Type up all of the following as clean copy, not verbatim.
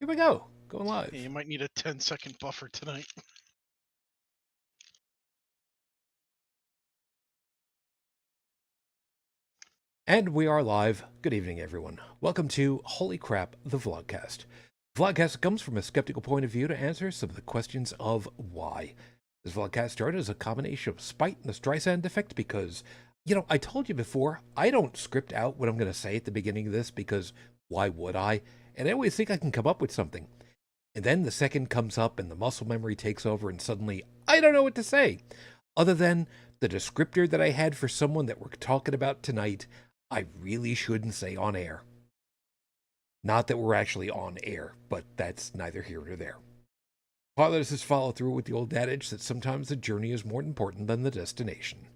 Here we go. Going live. Yeah, you might need a 10-second buffer tonight. And we are live. Good evening, everyone. Welcome to Holy Crap, the Vlogcast. Vlogcast comes from a skeptical point of view to answer some of the questions of why. This Vlogcast started as a combination of spite and the Streisand effect because, I told you before, I don't script out what I'm going to say at the beginning of this because why would I? And I always think I can come up with something. And then the second comes up and the muscle memory takes over and suddenly I don't know what to say. Other than the descriptor that I had for someone that we're talking about tonight, I really shouldn't say on air. Not that we're actually on air, but that's neither here nor there. Part of this is follow through with the old adage that sometimes the journey is more important than the destination.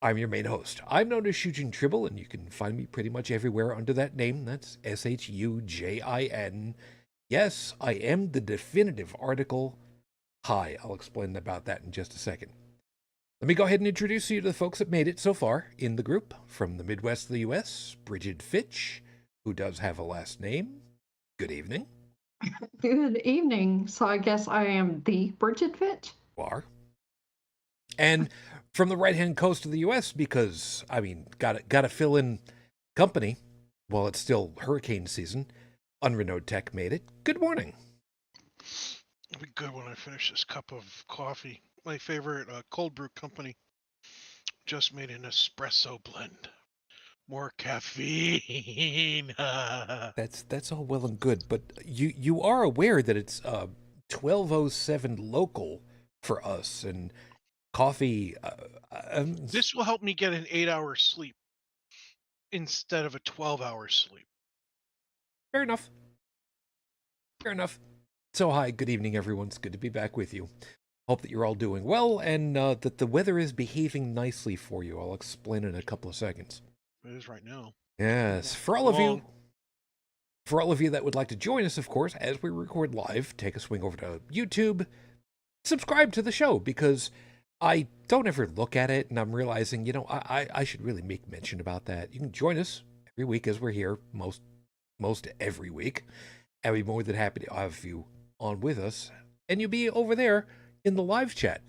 I'm your main host. I'm known as Shujin Tribble, and you can find me pretty much everywhere under that name. That's Shujin. Yes, I am the definitive article. Hi, I'll explain about that in just a second. Let me go ahead and introduce you to the folks that made it so far in the group. From the Midwest of the U.S., Brigid Fitch, who does have a last name. Good evening. Good evening. So I guess I am the Brigid Fitch. You are. And from the right-hand coast of the U.S., because, gotta fill in company while it's still hurricane season, UnrenownedTech made it. Good morning. It'll be good when I finish this cup of coffee. My favorite cold brew company just made an espresso blend. More caffeine. That's all well and good, but you are aware that it's 12:07 local for us, and coffee. This will help me get an 8-hour sleep instead of a 12-hour sleep. Fair enough. Fair enough. So hi, good evening, everyone. It's good to be back with you. Hope that you're all doing well and that the weather is behaving nicely for you. I'll explain in a couple of seconds. It is right now. Yes, for all of you that would like to join us, of course, as we record live, take a swing over to YouTube, subscribe to the show, because I don't ever look at it, and I'm realizing, I should really make mention about that. You can join us every week as we're here, most every week. I'd be more than happy to have you on with us, and you'll be over there in the live chat.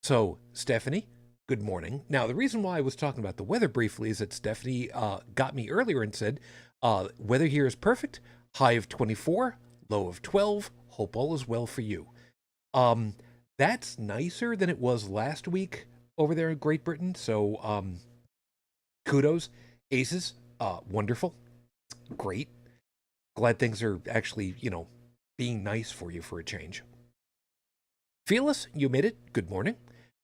So, Stephanie, good morning. Now, the reason why I was talking about the weather briefly is that Stephanie got me earlier and said, weather here is perfect, high of 24, low of 12, hope all is well for you. That's nicer than it was last week over there in Great Britain, so kudos, aces, wonderful, great. Glad things are actually, being nice for you for a change. Fearless, you made it. Good morning.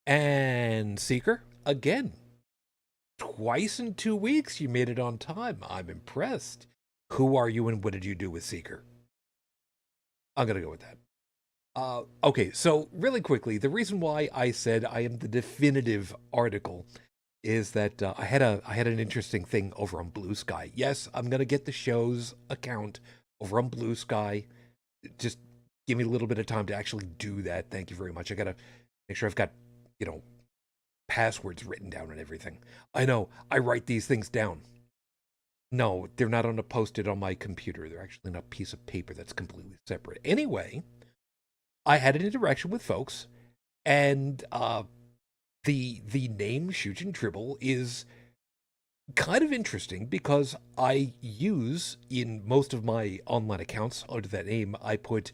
And Seeker, again, twice in 2 weeks, you made it on time. I'm impressed. Who are you and what did you do with Seeker? I'm going to go with that. Okay, so really quickly, the reason why I said I am the definitive article is that I had an interesting thing over on Blue Sky. Yes, I'm going to get the show's account over on Blue Sky. Just give me a little bit of time to actually do that. Thank you very much. I got to make sure I've got, passwords written down and everything. I know, I write these things down. No, they're not on a post-it on my computer. They're actually on a piece of paper that's completely separate. Anyway, I had an interaction with folks, and the name Shujin Tribble is kind of interesting because I use, in most of my online accounts under that name, I put,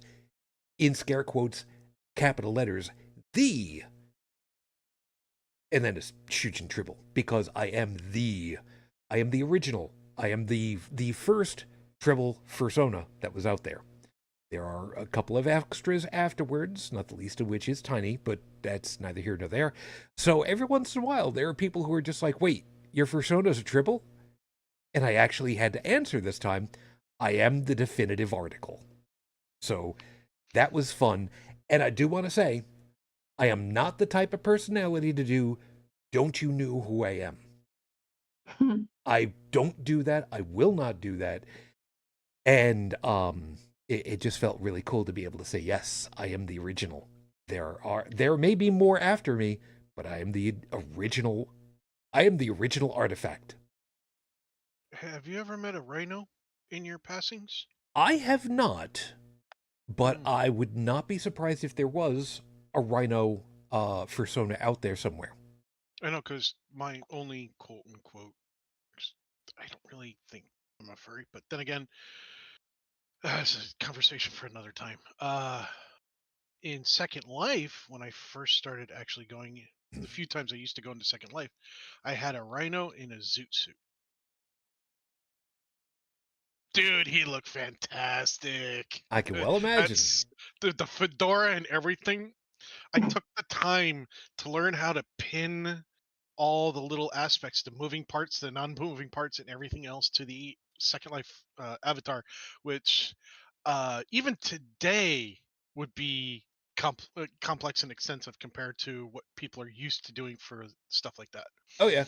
in scare quotes, capital letters, the, and then it's Shujin Tribble, because I am the original. I am the first Tribble persona that was out there. There are a couple of extras afterwards, not the least of which is Tiny, but that's neither here nor there. So every once in a while, there are people who are just like, wait, your persona's a Tribble? And I actually had to answer this time, I am the definitive article. So that was fun. And I do want to say, I am not the type of personality to do, don't you know who I am? I don't do that. I will not do that. And it just felt really cool to be able to say, yes, I am the original. There may be more after me, but I am the original. I am the original artifact. Have you ever met a rhino in your passings? I have not. but I would not be surprised if there was a Rhino fursona out there somewhere. I know, because my only quote unquote, I don't really think I'm a furry, but then again, that's a conversation for another time. In Second Life, when I first started actually going, the few times I used to go into Second Life, I had a rhino in a zoot suit. Dude, he looked fantastic. I can well imagine. That's the fedora and everything. I took the time to learn how to pin all the little aspects, the moving parts, the non-moving parts, and everything else to the Second Life avatar, which even today would be complex and extensive compared to what people are used to doing for stuff like that. Oh yeah.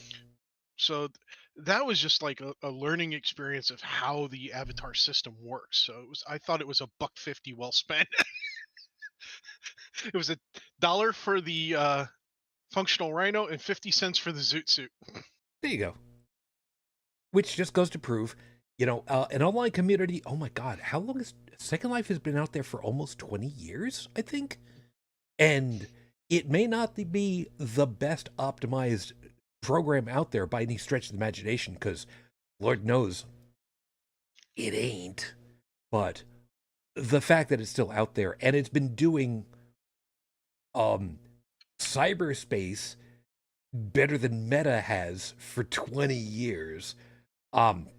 So that was just like a learning experience of how the avatar system works. So I thought it was $1.50 well spent. It was $1 for the functional rhino and 50 cents for the zoot suit. There you go. Which just goes to prove, an online community. Oh my God, how long has Second Life has been out there for? Almost 20 years, I think. And it may not be the best optimized program out there by any stretch of the imagination, because Lord knows it ain't. But the fact that it's still out there and it's been doing cyberspace better than Meta has for 20 years.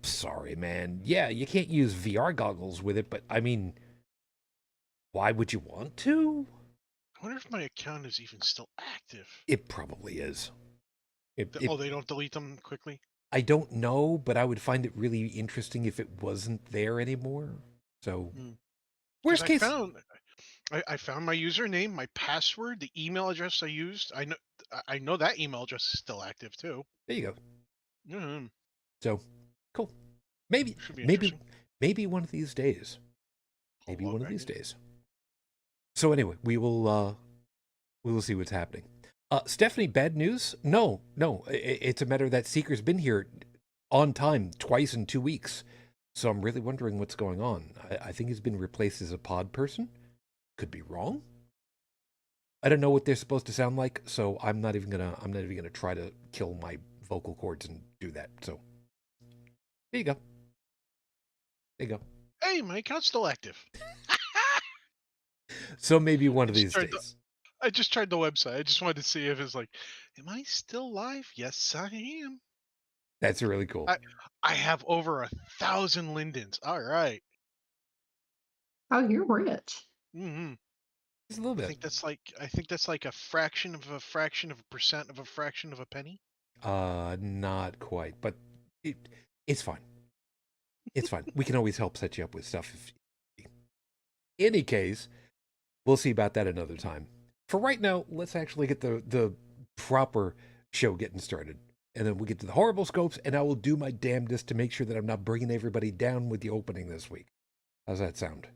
Sorry, man. Yeah, you can't use VR goggles with it, but I mean, why would you want to? I wonder if my account is even still active. It probably is. They don't delete them quickly? I don't know, but I would find it really interesting if it wasn't there anymore. So, worst case. I found my username, my password, the email address I used. I know that email address is still active too. There you go. Mm-hmm. So, cool. Maybe one of these days. Maybe one of these days. So anyway, we will see what's happening. Stephanie, bad news? No. It's a matter that Seeker's been here on time twice in 2 weeks. So I'm really wondering what's going on. I think he's been replaced as a pod person. Could be wrong. I don't know what they're supposed to sound like, so I'm not even gonna try to kill my vocal cords and do that. So there you go. Hey, my account's still active. So maybe one of these days. I just tried the website. I just wanted to see if it's like, am I still live? Yes, I am. That's really cool. I have over 1,000 lindens. All right. Oh, you're rich. Mm-hmm. Just a little bit. I think that's like a fraction of a fraction of a percent of a fraction of a penny. Not quite, but it's fine. It's fine. We can always help set you up with stuff. In any case, we'll see about that another time. For right now, let's actually get the proper show getting started. And then we'll get to the horrible scopes, and I will do my damnedest to make sure that I'm not bringing everybody down with the opening this week. How's that sound?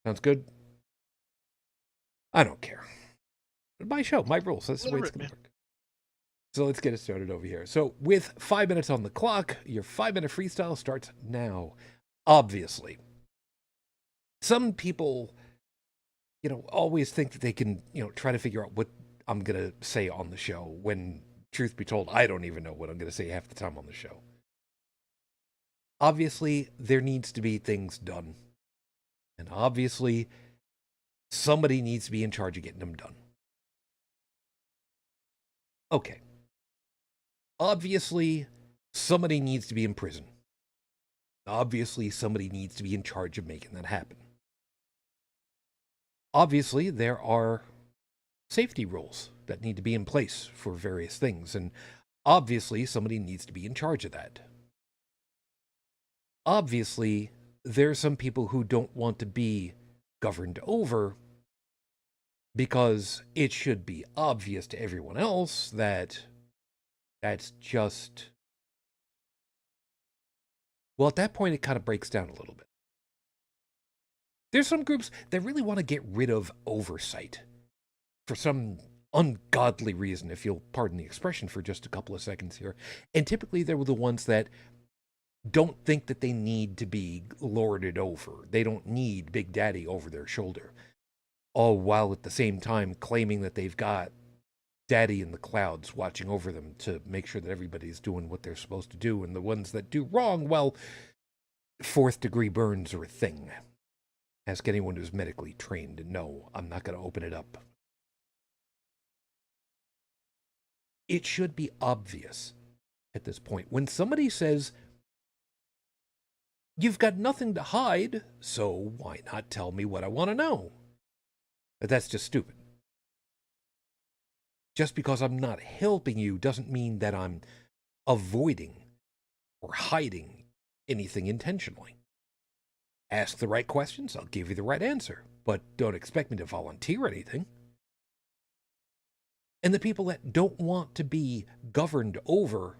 Sounds good? I don't care. My show, my rules. That's the way it's going to work. So let's get it started over here. So with 5 minutes on the clock, your 5-minute freestyle starts now. Obviously, some people, always think that they can, try to figure out what I'm going to say on the show when, truth be told, I don't even know what I'm going to say half the time on the show. Obviously, there needs to be things done. And obviously, somebody needs to be in charge of getting them done. Okay. Obviously, somebody needs to be in prison. Obviously, somebody needs to be in charge of making that happen. Obviously, there are safety rules that need to be in place for various things, and obviously, somebody needs to be in charge of that. Obviously, there are some people who don't want to be governed over because it should be obvious to everyone else that that's just... Well, at that point, it kind of breaks down a little bit. There's some groups that really want to get rid of oversight for some ungodly reason, if you'll pardon the expression for just a couple of seconds here. And typically, they were the ones that don't think that they need to be lorded over. They don't need Big Daddy over their shoulder. All while at the same time claiming that they've got Daddy in the clouds watching over them to make sure that everybody's doing what they're supposed to do, and the ones that do wrong, well, fourth-degree burns are a thing. Ask anyone who's medically trained, and no, I'm not going to open it up. It should be obvious at this point. When somebody says, you've got nothing to hide, so why not tell me what I want to know? But that's just stupid. Just because I'm not helping you doesn't mean that I'm avoiding or hiding anything intentionally. Ask the right questions, I'll give you the right answer, but don't expect me to volunteer anything. And the people that don't want to be governed over,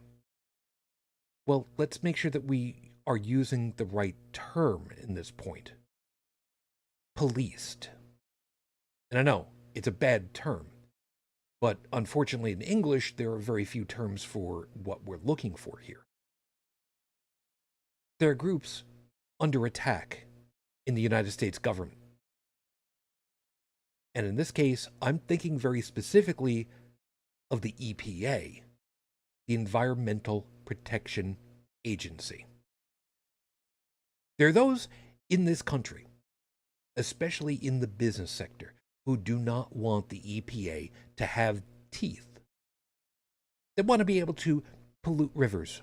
well, let's make sure that we are using the right term in this point. Policed. And I know, it's a bad term, but unfortunately in English, there are very few terms for what we're looking for here. There are groups under attack in the United States government. And in this case, I'm thinking very specifically of the EPA, the Environmental Protection Agency. There are those in this country, especially in the business sector, who do not want the EPA to have teeth. They want to be able to pollute rivers,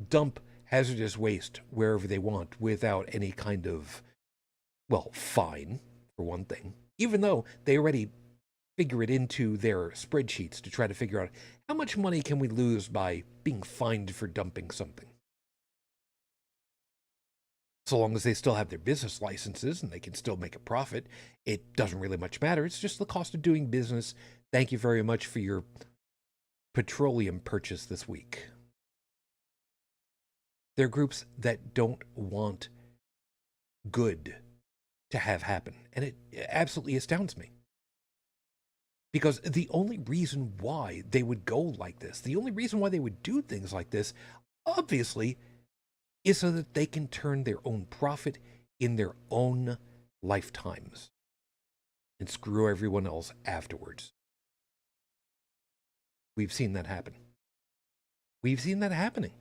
dump hazardous waste wherever they want without any kind of, well, fine, for one thing, even though they already figure it into their spreadsheets to try to figure out how much money can we lose by being fined for dumping something. So long as they still have their business licenses and they can still make a profit, it doesn't really much matter. It's just the cost of doing business. Thank you very much for your petroleum purchase this week. There are groups that don't want good to have happen, and it absolutely astounds me. Because the only reason why they would go like this, the only reason why they would do things like this, obviously, is so that they can turn their own profit in their own lifetimes and screw everyone else afterwards. We've seen that happen. We've seen that happening.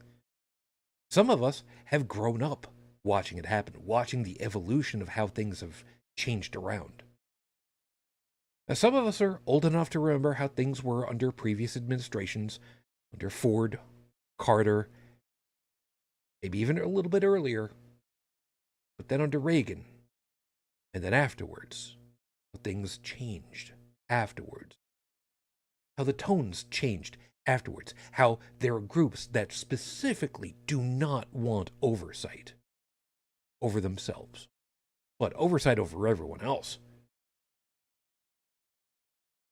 Some of us have grown up watching it happen, watching the evolution of how things have changed around. Now, some of us are old enough to remember how things were under previous administrations, under Ford, Carter, maybe even a little bit earlier, but then under Reagan, and then afterwards, how things changed afterwards, how the tones changed afterwards, how there are groups that specifically do not want oversight over themselves, but oversight over everyone else.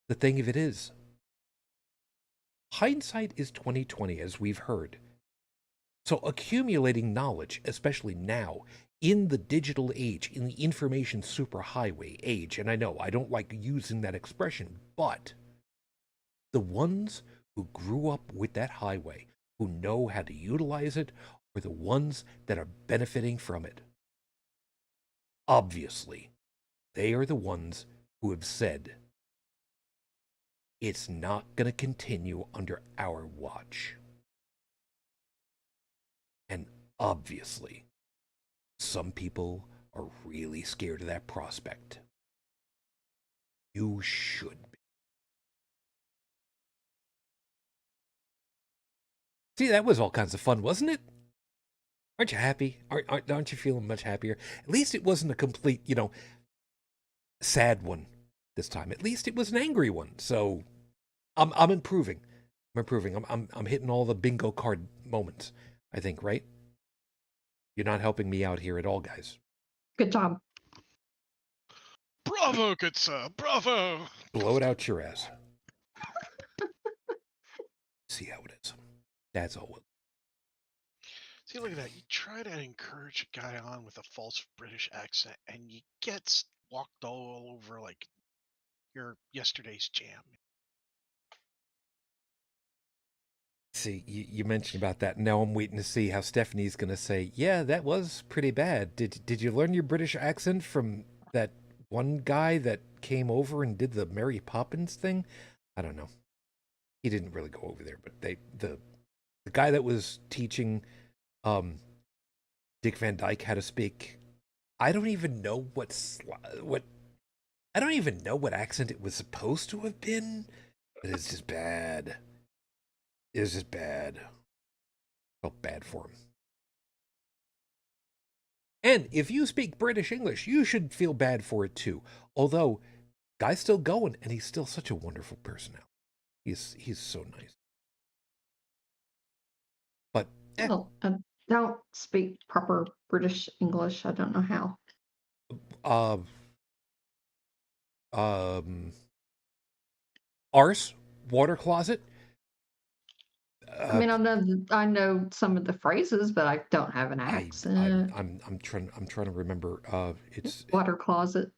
The thing of it is, hindsight is 20/20, as we've heard. So accumulating knowledge, especially now, in the digital age, in the information superhighway age, and I know I don't like using that expression, but the ones who grew up with that highway, who know how to utilize it, are the ones that are benefiting from it. Obviously, they are the ones who have said, it's not going to continue under our watch. And obviously, some people are really scared of that prospect. You should be. See, that was all kinds of fun, wasn't it? Aren't you happy? Aren't you feeling much happier? At least it wasn't a complete, sad one this time. At least it was an angry one. So I'm improving. I'm hitting all the bingo card moments, I think, right? You're not helping me out here at all, guys. Good job. Bravo, good sir. Bravo. Blow it out your ass. See how it is. That's all. See, look at that. You try to encourage a guy on with a false British accent, and you get walked all over like your yesterday's jam. See, you mentioned about that. Now I'm waiting to see how Stephanie's going to say, yeah, that was pretty bad. Did you learn your British accent from that one guy that came over and did the Mary Poppins thing? I don't know. He didn't really go over there, but the guy that was teaching Dick Van Dyke how to speak, I don't even know what I don't even know what accent it was supposed to have been, but it's just bad. It's just bad. Felt bad for him. And if you speak British English, you should feel bad for it too. Although, guy's still going, and he's still such a wonderful personality. He's so nice. But Well, I don't speak proper British English. I don't know how. Arse, water closet. I mean, I know some of the phrases, but I don't have an accent. I'm trying to remember. It's Water closet.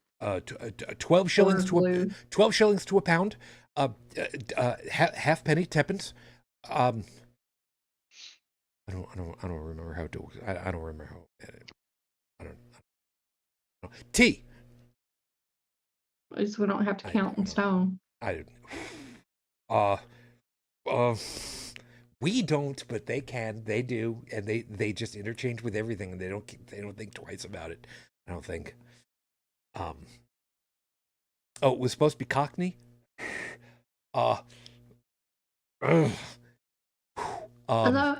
12 shillings to blue. 12 shillings to a pound. Half penny tuppence. I don't remember how to. I don't remember how. I don't. Tea. At least we don't have to count in stone. We don't, but they can. They do, and they just interchange with everything, and they don't think twice about it. I don't think. Oh, it was supposed to be Cockney. No,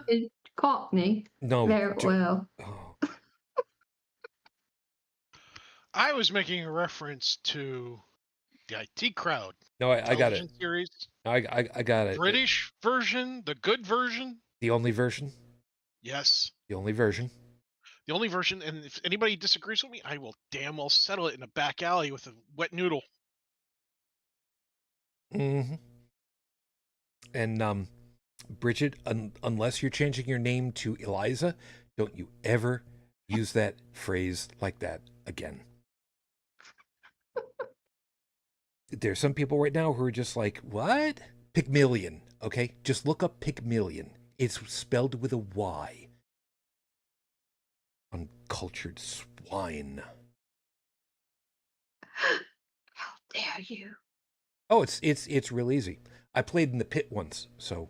it's Cockney. No. Very well. Oh. I was making a reference to the IT Crowd. No, I got it. Series. I got it. British version, the good version. The only version. Yes. The only version. The only version, and if anybody disagrees with me, I will damn well settle it in a back alley with a wet noodle. Mm-hmm. And Brigid, unless you're changing your name to Eliza, don't you ever use that phrase like that again. There's some people right now who are just like, what? Pygmalion, okay? Just look up Pygmalion. It's spelled with a Y. Uncultured swine. How dare you? Oh, it's real easy. I played in the pit once, so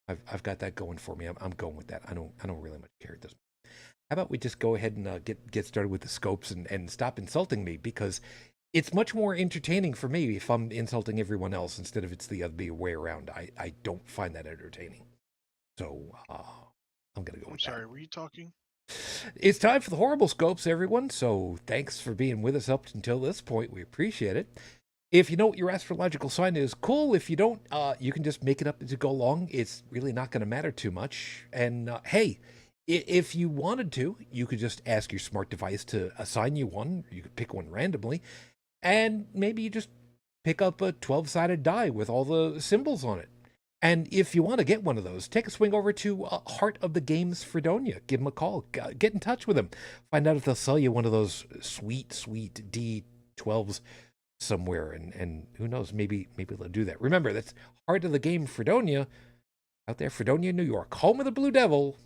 I've got that going for me. I'm going with that. I don't really much care at this point. How about we just go ahead and get started with the scopes and stop insulting me, because it's much more entertaining for me if I'm insulting everyone else instead of it's the other way around. I don't find that entertaining. So I'm gonna go with that. I'm sorry, were you talking? It's time for the horrible scopes, everyone. So thanks for being with us up until this point. We appreciate it. If you know what your astrological sign is, cool. If you don't, you can just make it up as you go along. It's really not going to matter too much. And hey, if you wanted to, you could just ask your smart device to assign you one. You could pick one randomly. And maybe you just pick up a 12-sided die with all the symbols on it. And if you want to get one of those, take a swing over to Heart of the Games Fredonia. Give them a call. Get in touch with them. Find out if they'll sell you one of those sweet D12s somewhere. And who knows, maybe they'll do that. Remember, that's Heart of the Game Fredonia, out there, Fredonia, New York. Home of the Blue Devil.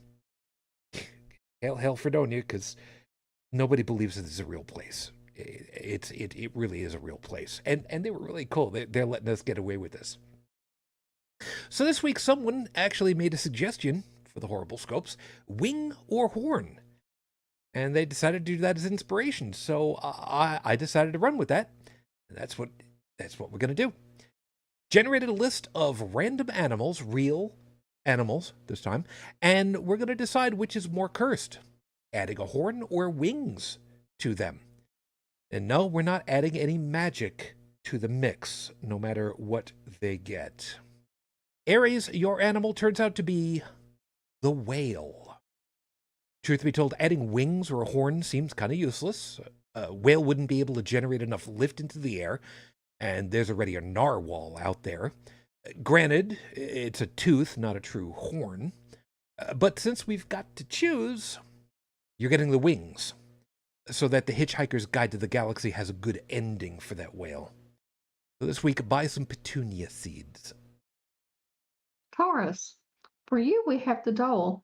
Hail Fredonia, because nobody believes this is a real place. It really is a real place. And they were really cool. They're letting us get away with this. So this week, someone actually made a suggestion for the horrible scopes: wing or horn. And they decided to do that as inspiration. So I decided to run with that. And that's what we're going to do. Generated a list of random animals, real animals this time, and we're going to decide which is more cursed, adding a horn or wings to them. And no, we're not adding any magic to the mix, no matter what they get. Aries, your animal turns out to be the whale. Truth be told, adding wings or a horn seems kind of useless. A whale wouldn't be able to generate enough lift into the air, and there's already a narwhal out there. Granted, it's a tooth, not a true horn. But since we've got to choose, you're getting the wings, so that the Hitchhiker's Guide to the Galaxy has a good ending for that whale. So this week, buy some petunia seeds. Taurus. For you, we have the dhole,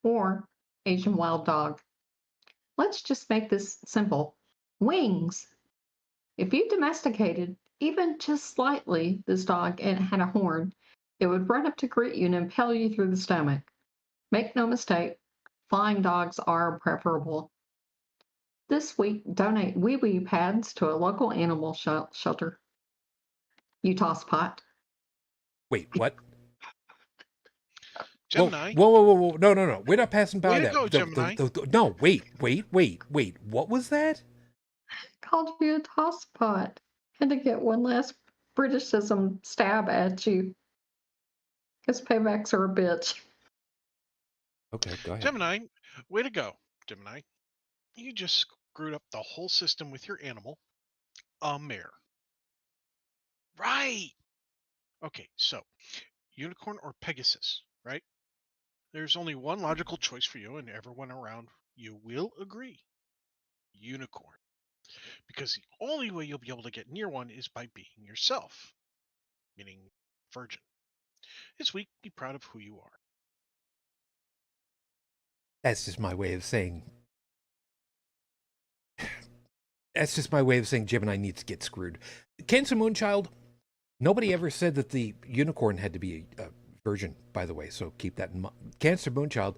or Asian wild dog. Let's just make this simple. Wings. If you domesticated, even just slightly, this dog and it had a horn, it would run up to greet you and impale you through the stomach. Make no mistake, flying dogs are preferable. This week, donate wee-wee pads to a local animal shelter. You toss pot. Wait, what? Gemini. Whoa. No. We're not passing by Way to that. go, Gemini. No, wait. What was that? Called you a toss pot. Had to get one last Britishism stab at you. Because paybacks are a bitch. Okay, go ahead. Gemini, way to go, Gemini. You just screwed up the whole system with your animal, a mare. Right. Okay, so unicorn or Pegasus, right? There's only one logical choice for you, and everyone around you will agree. Unicorn. Because the only way you'll be able to get near one is by being yourself, meaning virgin. This week, be proud of who you are. That's just my way of saying. Gemini needs to get screwed. Cancer Moonchild, nobody ever said that the unicorn had to be a virgin, by the way, so keep that in mind. Cancer Moonchild,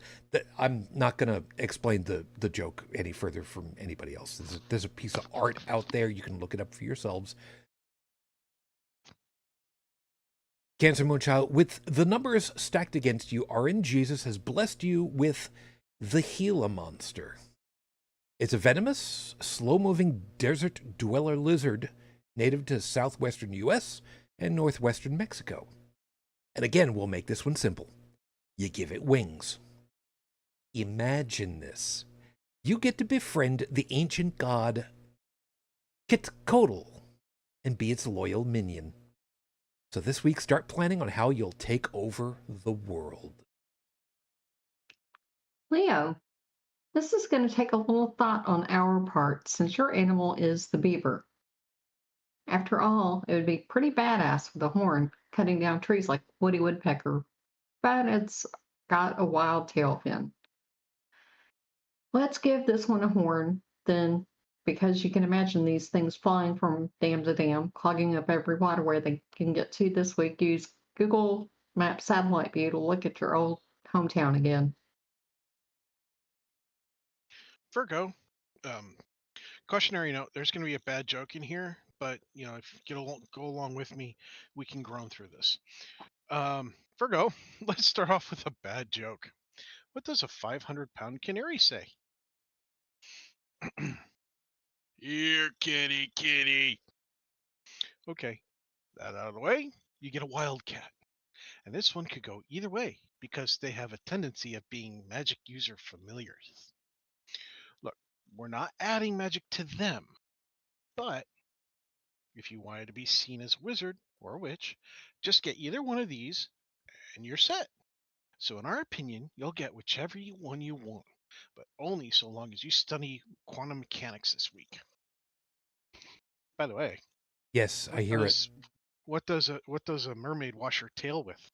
I'm not going to explain the joke any further from anybody else. There's a piece of art out there. You can look it up for yourselves. Cancer Moonchild, with the numbers stacked against you, RN Jesus has blessed you with the Gila monster. It's a venomous, slow-moving desert dweller lizard native to southwestern U.S. and northwestern Mexico. And again, we'll make this one simple. You give it wings. Imagine this. You get to befriend the ancient god Quetzalcoatl and be its loyal minion. So this week, start planning on how you'll take over the world. Leo, this is going to take a little thought on our part since your animal is the beaver. After all, it would be pretty badass with a horn cutting down trees like Woody Woodpecker, but it's got a wild tail fin. Let's give this one a horn, then, because you can imagine these things flying from dam to dam, clogging up every waterway they can get to this week. Use Google Maps satellite view to look at your old hometown again. Virgo, cautionary note, there's going to be a bad joke in here, but, if you go along with me, we can groan through this. Virgo, let's start off with a bad joke. What does a 500-pound canary say? Here, kitty. Okay, that out of the way, you get a wildcat. And this one could go either way because they have a tendency of being magic user familiars. Look, we're not adding magic to them, but if you wanted to be seen as a wizard or a witch, just get either one of these and you're set. So in our opinion, you'll get whichever one you want, but only so long as you study quantum mechanics this week. By the way, Yes, I hear it. What does a mermaid wash her tail with?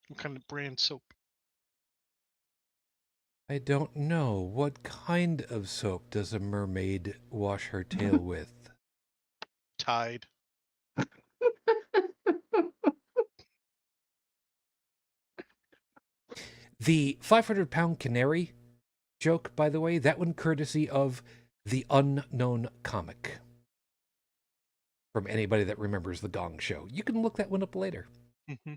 What kind of brand soap? I don't know. What kind of soap does a mermaid wash her tail with? Tide. The 500-pound canary joke, by the way, that one courtesy of the Unknown Comic. From anybody that remembers the Gong Show. You can look that one up later. Mm-hmm.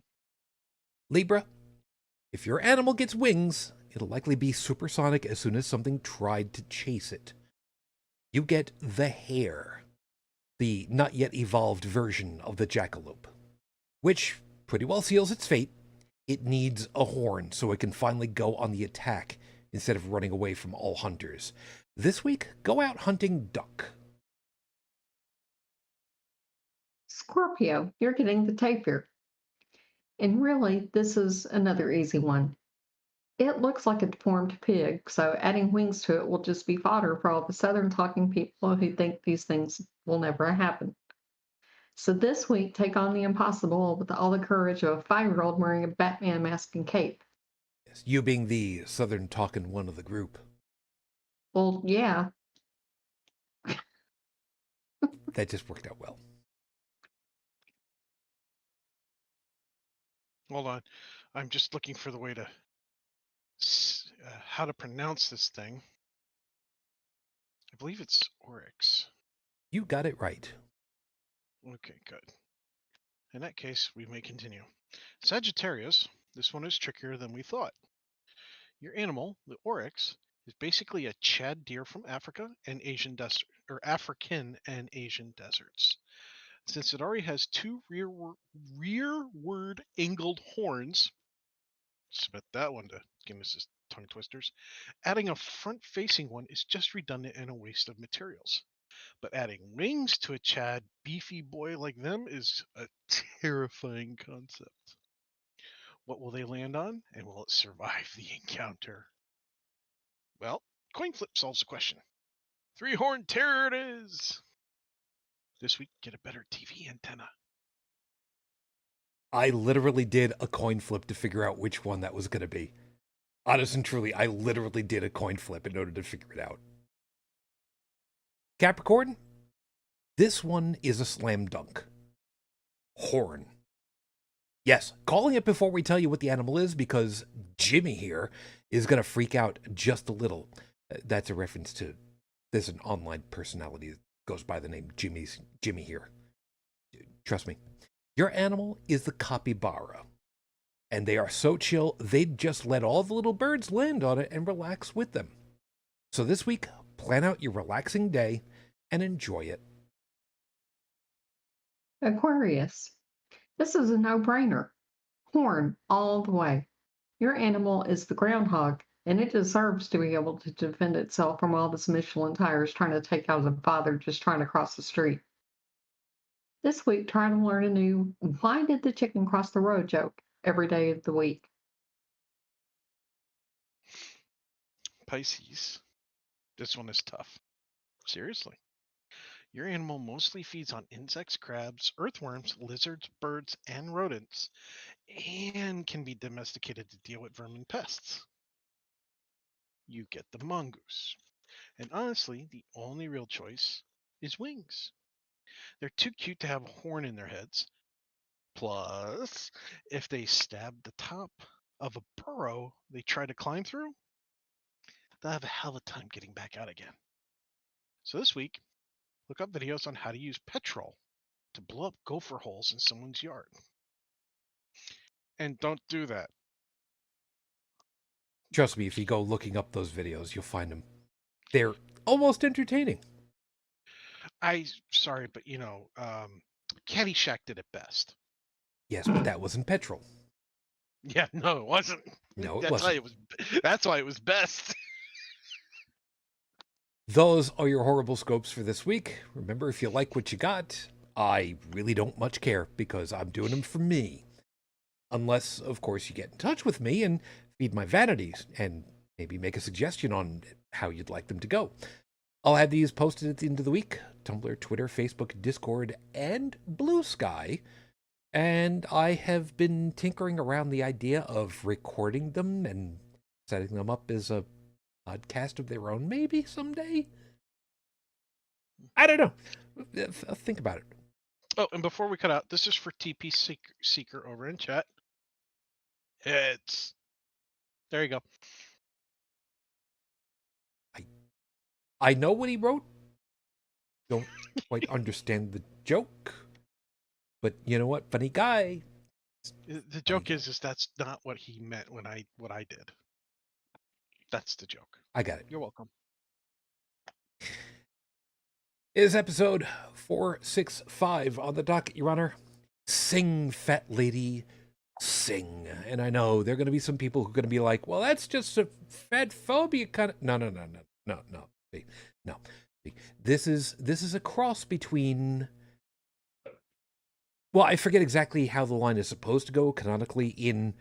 Libra, if your animal gets wings, it'll likely be supersonic as soon as something tried to chase it. You get the hare, the not yet evolved version of the jackalope, which pretty well seals its fate. It needs a horn so it can finally go on the attack instead of running away from all hunters. This week, go out hunting duck. Scorpio, you're getting the tapir. And really, this is another easy one. It looks like a deformed pig, so adding wings to it will just be fodder for all the southern talking people who think these things will never happen. So this week, take on the impossible with all the courage of a 5-year-old wearing a Batman mask and cape. Yes, you being the Southern talking one of the group. Well, yeah. That just worked out well. Hold on. I'm just looking for the way to how to pronounce this thing. I believe it's oryx. You got it right. Okay, good. In that case, we may continue. Sagittarius, this one is trickier than we thought. Your animal, the oryx, is basically a Chad deer from Africa and Asian desert, or African and Asian deserts. Since it already has two rearward angled horns, spit that one to give us his tongue twisters, adding a front-facing one is just redundant and a waste of materials. But adding wings to a Chad beefy boy like them is a terrifying concept. What will they land on, and will it survive the encounter? Well, coin flip solves the question. 3-horned terror it is! This week, get a better TV antenna. I literally did a coin flip to figure out which one that was going to be. Honest and truly, I literally did a coin flip in order to figure it out. Capricorn, this one is a slam dunk. Horn. Yes, calling it before we tell you what the animal is because Jimmy here is going to freak out just a little. That's a reference to, there's an online personality that goes by the name Jimmy here. Trust me. Your animal is the capybara. And they are so chill, they'd just let all the little birds land on it and relax with them. So this week, plan out your relaxing day and enjoy it. Aquarius. This is a no-brainer. Horn all the way. Your animal is the groundhog, and it deserves to be able to defend itself from all this Michelin tires trying to take out a father just trying to cross the street. This week, try to learn a new "why did the chicken cross the road" joke every day of the week. Pisces. This one is tough. Seriously. Your animal mostly feeds on insects, crabs, earthworms, lizards, birds, and rodents, and can be domesticated to deal with vermin pests. You get the mongoose. And honestly, the only real choice is wings. They're too cute to have a horn in their heads. Plus, if they stab the top of a burrow they try to climb through, they'll have a hell of a time getting back out again. So this week, look up videos on how to use petrol to blow up gopher holes in someone's yard. And don't do that. Trust me, if you go looking up those videos, you'll find them. They're almost entertaining. Sorry, but Caddyshack did it best. Yes, but that wasn't petrol. Yeah, no, it wasn't. No, it That's wasn't. That's why it was best. Those are your horrible scopes for this week. Remember, if you like what you got, I really don't much care because I'm doing them for me. Unless, of course, you get in touch with me and feed my vanities and maybe make a suggestion on how you'd like them to go. I'll have these posted at the end of the week. Tumblr, Twitter, Facebook, Discord, and Blue Sky. And I have been tinkering around the idea of recording them and setting them up as a podcast of their own, maybe someday. I don't know. Think about it. Oh, and before we cut out, this is for TP Seeker over in chat. It's there you go. I know what he wrote. Don't quite understand the joke. But you know what? Funny guy. The joke is that's not what he meant what I did. That's the joke. I got it. You're welcome. It is episode 465 on the docket, Your Honor. Sing, fat lady, sing. And I know there are going to be some people who are going to be like, well, that's just a fat phobia kind of... No. This is a cross between... Well, I forget exactly how the line is supposed to go canonically in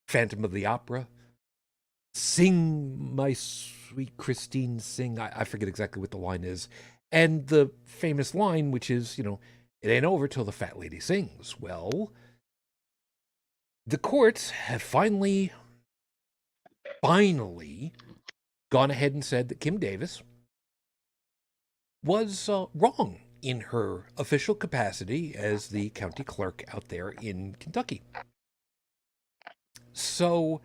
Phantom of the Opera. Sing, my sweet Christine, sing. I forget exactly what the line is. And the famous line, which is, It ain't over till the fat lady sings. Well, the courts have finally gone ahead and said that Kim Davis was wrong in her official capacity as the county clerk out there in Kentucky. So,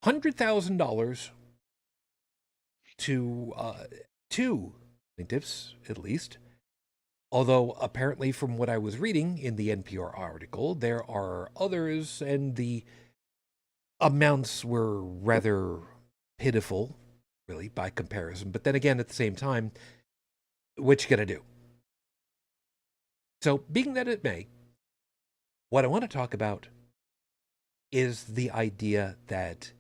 $100,000 to two plaintiffs, at least. Although, apparently, from what I was reading in the NPR article, there are others, and the amounts were rather pitiful, really, by comparison. But then again, at the same time, what you gonna do? So, being that it may, what I want to talk about is the idea that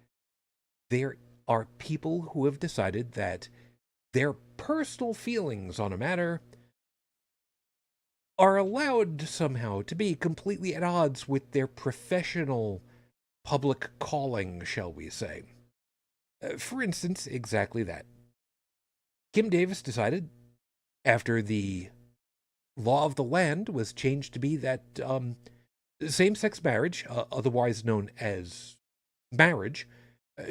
there are people who have decided that their personal feelings on a matter are allowed somehow to be completely at odds with their professional public calling, shall we say. For instance, exactly that. Kim Davis decided, after the law of the land was changed to be that same-sex marriage, otherwise known as marriage,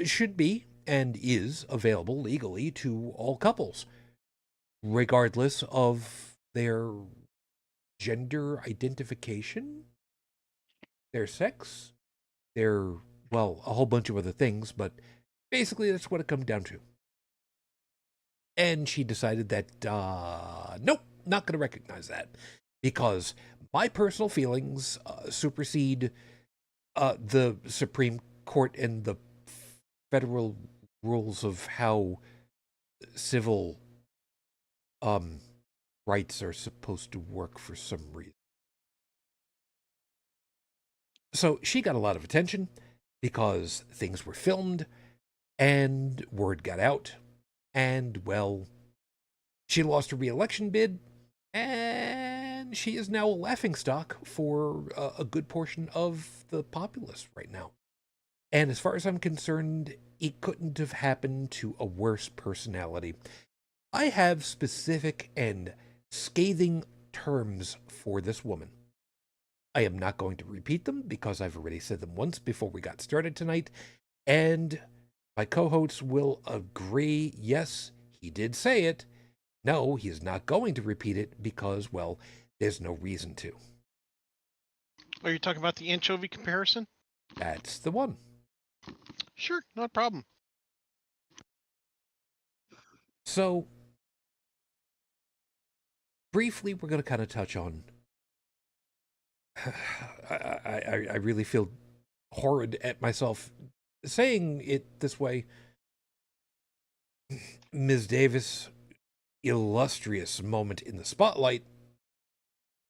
should be and is available legally to all couples, regardless of their gender identification, their sex, their, well, a whole bunch of other things, but basically that's what it comes down to. And she decided that, nope, not going to recognize that, because my personal feelings supersede the Supreme Court and the federal rules of how civil rights are supposed to work for some reason. So she got a lot of attention because things were filmed and word got out. And, well, she lost her re-election bid, and she is now a laughingstock for a good portion of the populace right now. And as far as I'm concerned, it couldn't have happened to a worse personality. I have specific and scathing terms for this woman. I am not going to repeat them because I've already said them once before we got started tonight, and my co-hosts will agree, yes, he did say it. No, he's not going to repeat it because, well, there's no reason to. Are you talking about the anchovy comparison? That's the one. Sure, not a problem. So, briefly, we're going to kind of touch on... I really feel horrid at myself saying it this way. Ms. Davis, illustrious moment in the spotlight.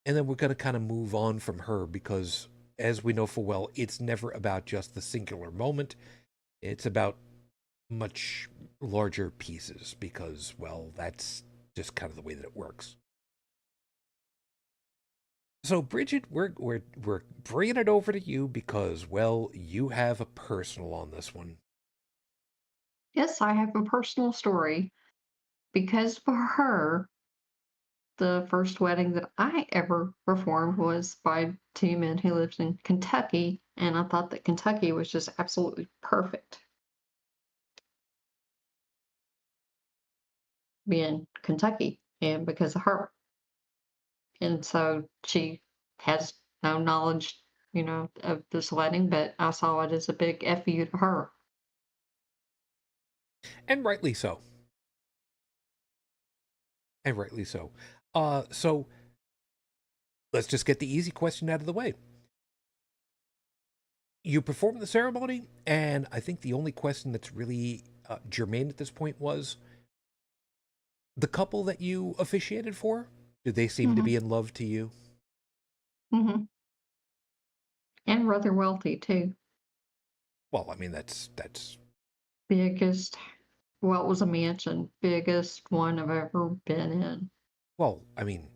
And then we're going to kind of move on from her because, as we know full well, it's never about just the singular moment. It's about much larger pieces because, well, that's just kind of the way that it works. So, Brigid, we're bringing it over to you because, well, you have a personal on this one. Yes, I have a personal story because for her, the first wedding that I ever performed was by two men who lived in Kentucky, and I thought that Kentucky was just absolutely perfect. Being Kentucky, and because of her. And so she has no knowledge, of this wedding, but I saw it as a big F you to her. And rightly so. And rightly so. So let's just get the easy question out of the way. You performed the ceremony, and I think the only question that's really germane at this point was the couple that you officiated for. Did they seem to be in love to you? Mm-hmm. And rather wealthy too. Well, I mean that's Biggest, well, it was a mansion, biggest one I've ever been in. well, I mean,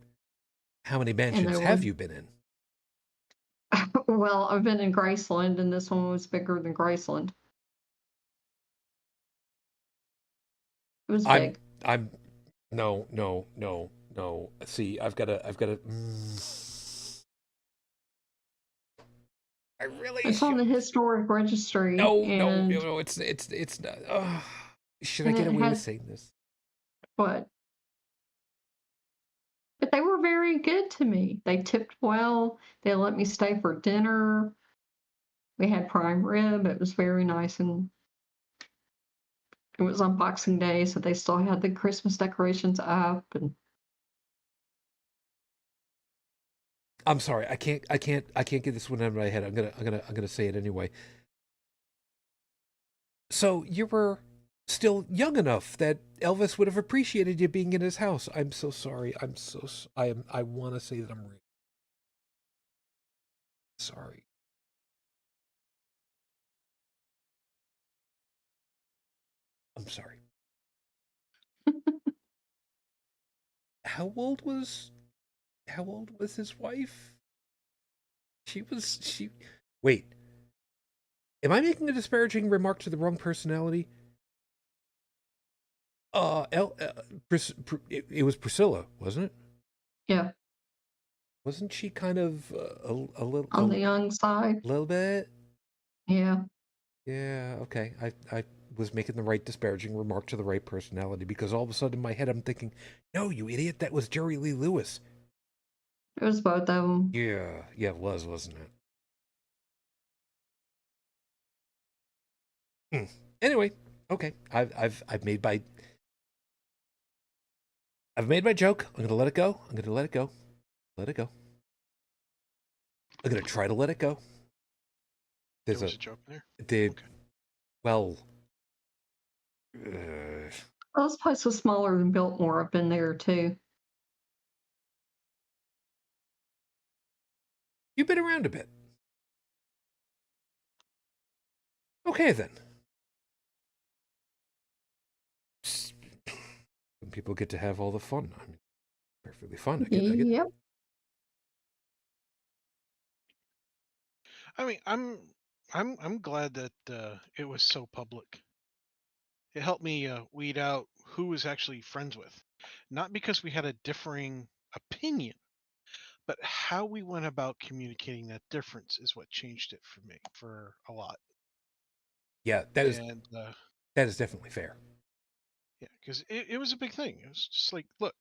how many And mansions they have were, you been in? well, I've been in Graceland, and this one was bigger than Graceland. It was I'm big. I'm no, No. See, I've got to. I really It's on should. the historic registry, No, no, and no. It's not. Should I and get it away with has saying this? what? But they were very good to me. They tipped well. They let me stay for dinner. We had prime rib. It was very nice, and it was on Boxing Day, so they still had the Christmas decorations up. And I'm sorry. I can't get this one out of my head. I'm gonna say it anyway. So you were still young enough that Elvis would have appreciated you being in his house. I'm so sorry. I want to say that I'm really sorry. I'm sorry. How old was his wife? She wait. Am I making a disparaging remark to the wrong personality? It was Priscilla, wasn't it? yeah, Wasn't she kind of on the young side. little bit? Yeah, Yeah, okay. I was making the right disparaging remark to the right personality because all of a sudden in my head I'm thinking, no, you idiot, that was Jerry Lee Lewis. it was both of them. Yeah, it was, wasn't it? Anyway, okay. I've made my joke. I'm gonna let it go. I'm gonna let it go. Let it go. I'm gonna try to let it go. There was a joke there. Did Okay. well. Well, this place was smaller than Biltmore. I've been there too. You've been around a bit. Okay then. Some people get to have all the fun. I mean, perfectly fun. I get. Yep. I mean, I'm glad that it was so public. It helped me weed out who was actually friends with, not because we had a differing opinion, but how we went about communicating that difference is what changed it for me for a lot. Yeah, And that is definitely fair. yeah, because it was a big thing. It was just like, look,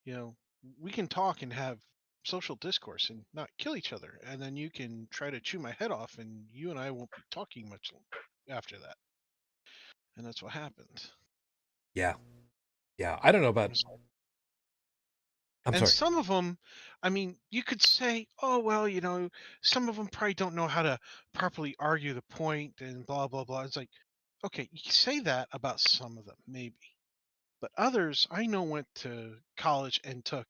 you know, we can talk and have social discourse and not kill each other, and then you can try to chew my head off, and you and I won't be talking much after that. And that's what happened. Yeah. I don't know about. I'm And sorry. some of them, I mean, you could say, oh, well, some of them probably don't know how to properly argue the point and blah, blah, blah. It's like, okay, you can say that about some of them, maybe. But others, I know, went to college and took,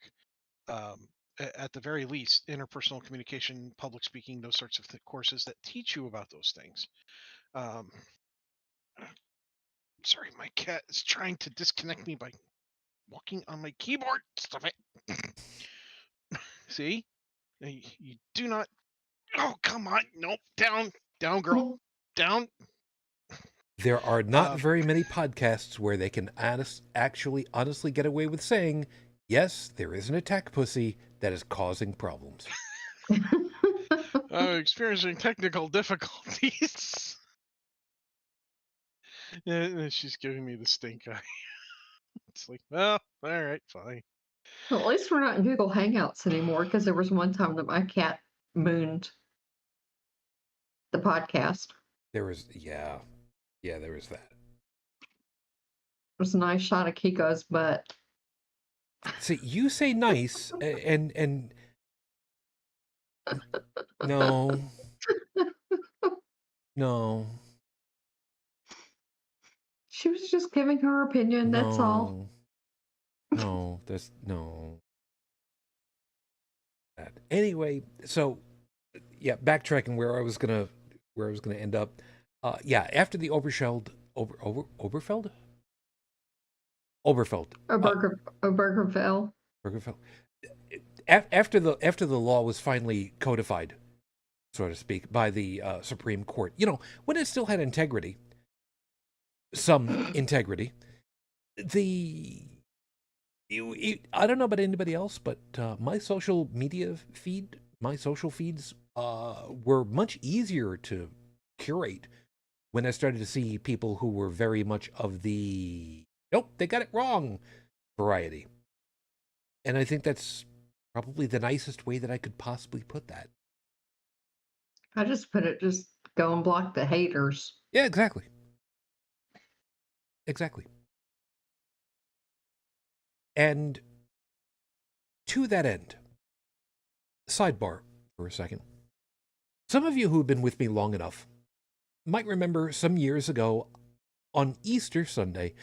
at the very least, interpersonal communication, public speaking, those sorts of courses that teach you about those things. Um, sorry, my cat is trying to disconnect me by walking on my keyboard. Stop it. See? You do not. Oh, come on. Nope. Down, girl. Down. There are not very many podcasts where they can honestly get away with saying, yes, there is an attack pussy that is causing problems. Experiencing technical difficulties. She's giving me the stink eye. It's like, well, all right, fine. Well, at least we're not in Google Hangouts anymore because there was one time that my cat mooned the podcast. There is, yeah, there is that. It was a nice shot of Kiko's butt. See, you say nice, and no, no, She was just giving her opinion, that's all. no, there's no. That. Anyway, so yeah, backtracking where I was gonna end up. Yeah, after the Oberfeld. Obergefell. Oberfeld. After the law was finally codified, so to speak, by the Supreme Court, when it still had integrity, some integrity, the I don't know about anybody else, but my social feeds were much easier to curate when I started to see people who were very much of the nope, they got it wrong variety. And I think that's probably the nicest way that I could possibly put that. I just put it, just go and block the haters. Yeah, exactly. Exactly. And to that end, sidebar for a second. Some of you who have been with me long enough might remember some years ago on Easter Sunday,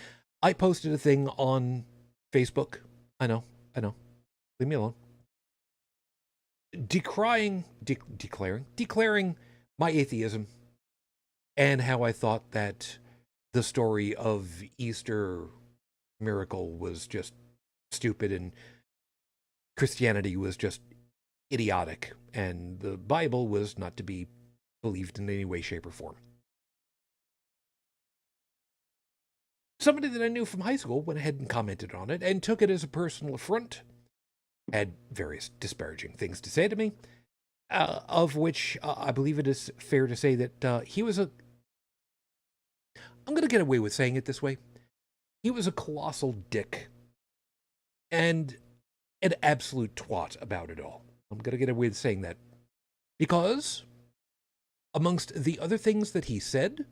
I posted a thing on Facebook. I know. Leave me alone. Declaring my atheism and how I thought that the story of Easter miracle was just stupid and Christianity was just idiotic and the Bible was not to be believed in any way, shape, or form. Somebody that I knew from high school went ahead and commented on it and took it as a personal affront, had various disparaging things to say to me, of which I believe it is fair to say that he was I'm going to get away with saying it this way. He was a colossal dick and an absolute twat about it all. I'm going to get away with saying that because amongst the other things that he said,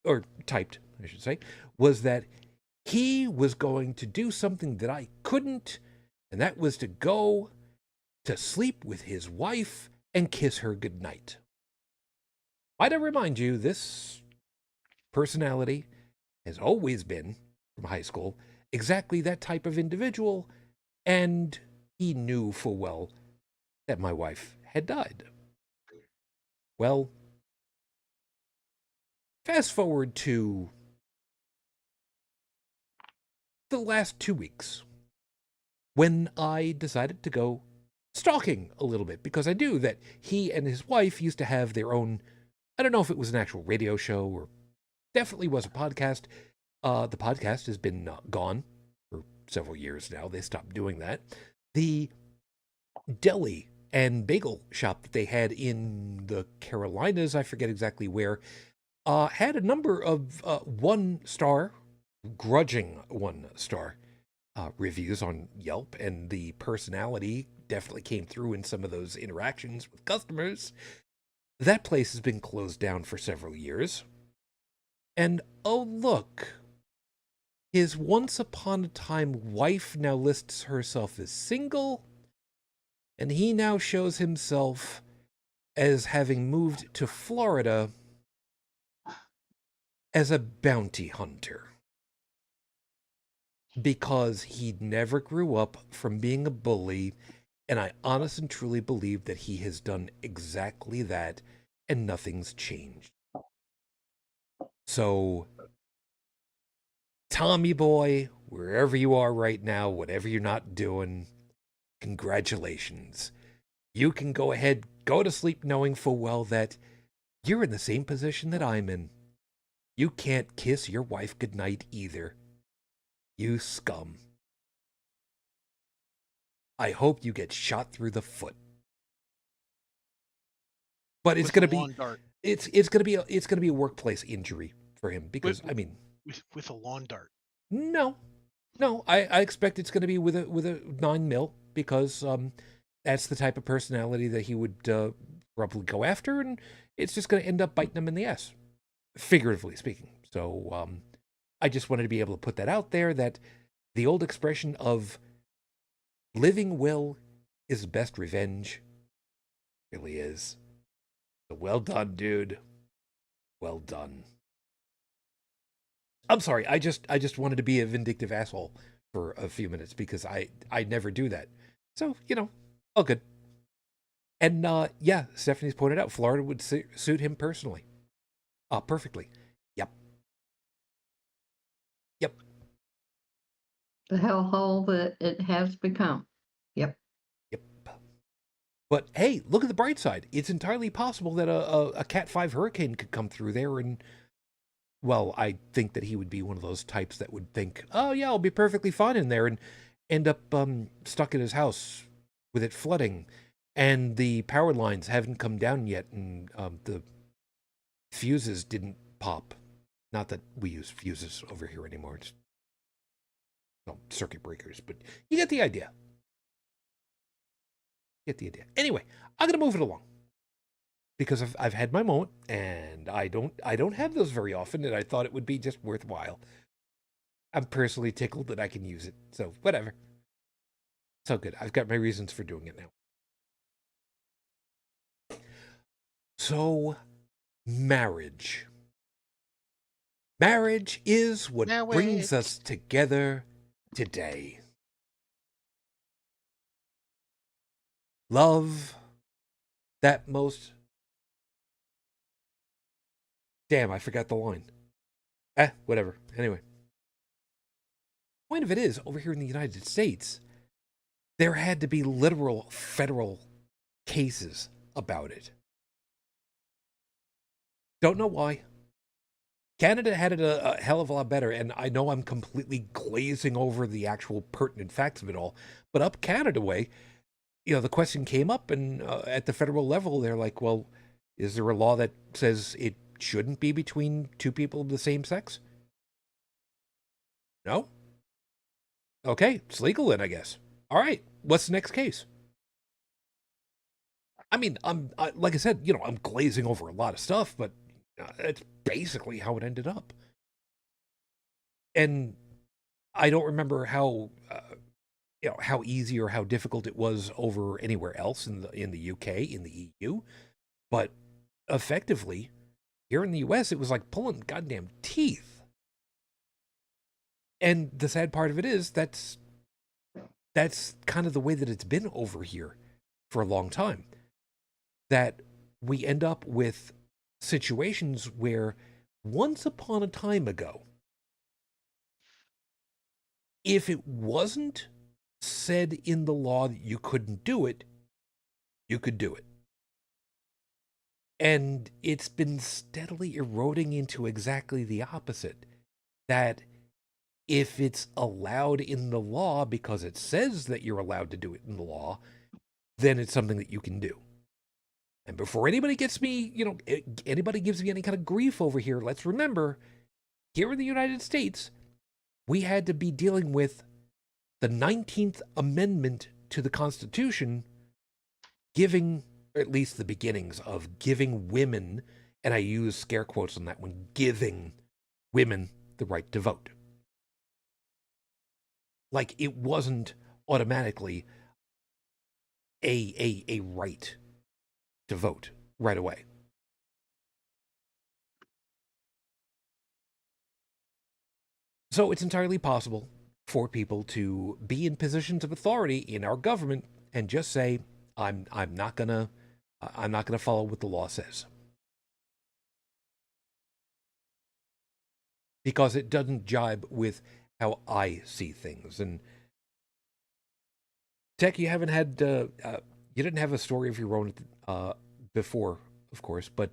or typed, I should say, was that he was going to do something that I couldn't, and that was to go to sleep with his wife and kiss her goodnight. Might I remind you, this personality has always been, from high school, exactly that type of individual, and he knew full well that my wife had died. Well, fast forward to the last 2 weeks when I decided to go stalking a little bit because I knew that he and his wife used to have their own, I don't know if it was an actual radio show or definitely was a podcast. The podcast has been gone for several years now. They stopped doing that. The deli and bagel shop that they had in the Carolinas, I forget exactly where, had a number of 1-star, grudging 1-star reviews on Yelp, and the personality definitely came through in some of those interactions with customers. That place has been closed down for several years. And oh, look, his once upon a time wife now lists herself as single, and he now shows himself as having moved to Florida as a bounty hunter. Because he never grew up from being a bully, and I honestly and truly believe that he has done exactly that, and nothing's changed. So, Tommy boy, wherever you are right now, whatever you're not doing, congratulations. You can go ahead, go to sleep knowing full well that you're in the same position that I'm in. You can't kiss your wife goodnight either. You scum. I hope you get shot through the foot. But it's going to be it's going to be a workplace injury for him because with a lawn dart. No, I expect it's going to be with a 9mm because that's the type of personality that he would probably go after, and it's just going to end up biting him in the ass, figuratively speaking. So I just wanted to be able to put that out there, that the old expression of living will is the best revenge really is. So well done, dude. Well done. I'm sorry, I just wanted to be a vindictive asshole for a few minutes because I never do that. So, all good. And yeah, Stephanie's pointed out Florida would suit him personally. Perfectly. Yep. The hellhole that it has become. Yep. But hey, look at the bright side. It's entirely possible that a Cat 5 hurricane could come through there, and well, I think that he would be one of those types that would think, oh yeah, I'll be perfectly fine in there, and end up stuck in his house with it flooding, and the power lines haven't come down yet, and the fuses didn't pop. Not that we use fuses over here anymore. It's circuit breakers, but you get the idea. Anyway, I'm gonna move it along because I've had my moment, and I don't have those very often, and I thought it would be just worthwhile. I'm personally tickled that I can use it, so whatever. So good. I've got my reasons for doing it now. So, marriage. Marriage is what brings us together today. Love, that most... Damn, I forgot the line. Whatever. Anyway. Point of it is, over here in the United States, there had to be literal federal cases about it. Don't know why. Canada had it a hell of a lot better, and I know I'm completely glazing over the actual pertinent facts of it all, but up Canada way, the question came up, and at the federal level, they're like, well, is there a law that says it shouldn't be between two people of the same sex? No? Okay, it's legal then, I guess. All right, what's the next case? I mean, like I said, I'm glazing over a lot of stuff, but that's basically how it ended up. And I don't remember how how easy or how difficult it was over anywhere else in the UK, in the EU, but effectively here in the US it was like pulling goddamn teeth. And the sad part of it is that's kind of the way that it's been over here for a long time. That we end up with situations where once upon a time ago, if it wasn't said in the law that you couldn't do it, you could do it. And it's been steadily eroding into exactly the opposite. That if it's allowed in the law because it says that you're allowed to do it in the law, then it's something that you can do. And before anybody gets me, anybody gives me any kind of grief over here, let's remember, here in the United States, we had to be dealing with the 19th Amendment to the Constitution giving, or at least the beginnings of giving women, and I use scare quotes on that one, giving women the right to vote. Like it wasn't automatically a right to vote right away. So it's entirely possible for people to be in positions of authority in our government and just say, I'm not gonna follow what the law says. Because it doesn't jibe with how I see things. And Tech, you haven't had you didn't have a story of your own before, of course, but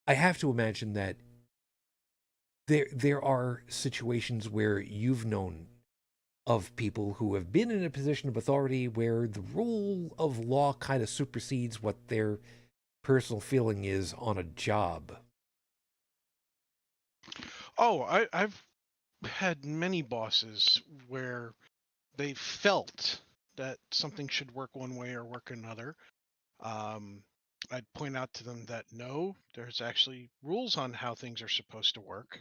I have to imagine that there are situations where you've known of people who have been in a position of authority where the rule of law kind of supersedes what their personal feeling is on a job. Oh, I've had many bosses where they felt that something should work one way or work another. I'd point out to them that no, there's actually rules on how things are supposed to work.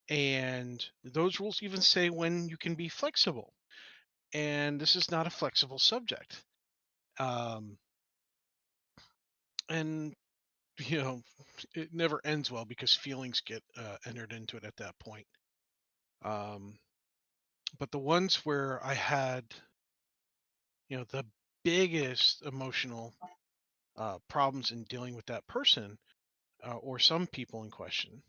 And those rules even say when you can be flexible. And this is not a flexible subject. And, it never ends well because feelings get entered into it at that point. But the ones where I had, the biggest emotional problems in dealing with that person or some people in question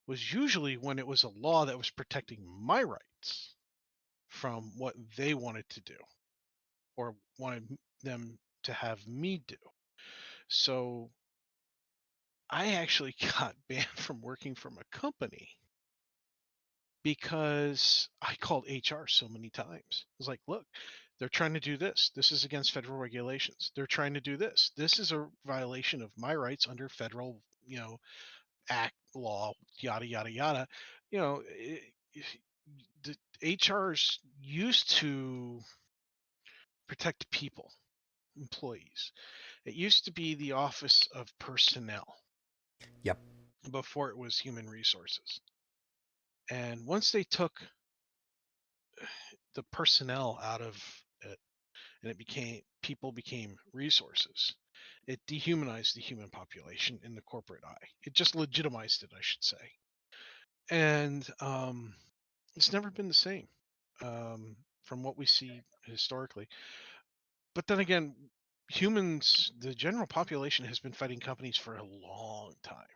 was usually when it was a law that was protecting my rights from what they wanted to do or wanted them to have me do. So I actually got banned from working from a company because I called HR so many times. I was like, look, they're trying to do this. This is against federal regulations. They're trying to do this. This is a violation of my rights under federal, act, law, yada, yada, yada. The HR's used to protect people, employees. It used to be the Office of Personnel. Yep. Before it was Human Resources. And once they took the personnel out of it and people became resources, it dehumanized the human population in the corporate eye. It just legitimized it, I should say. And it's never been the same from what we see historically. But then again, humans, the general population has been fighting companies for a long time.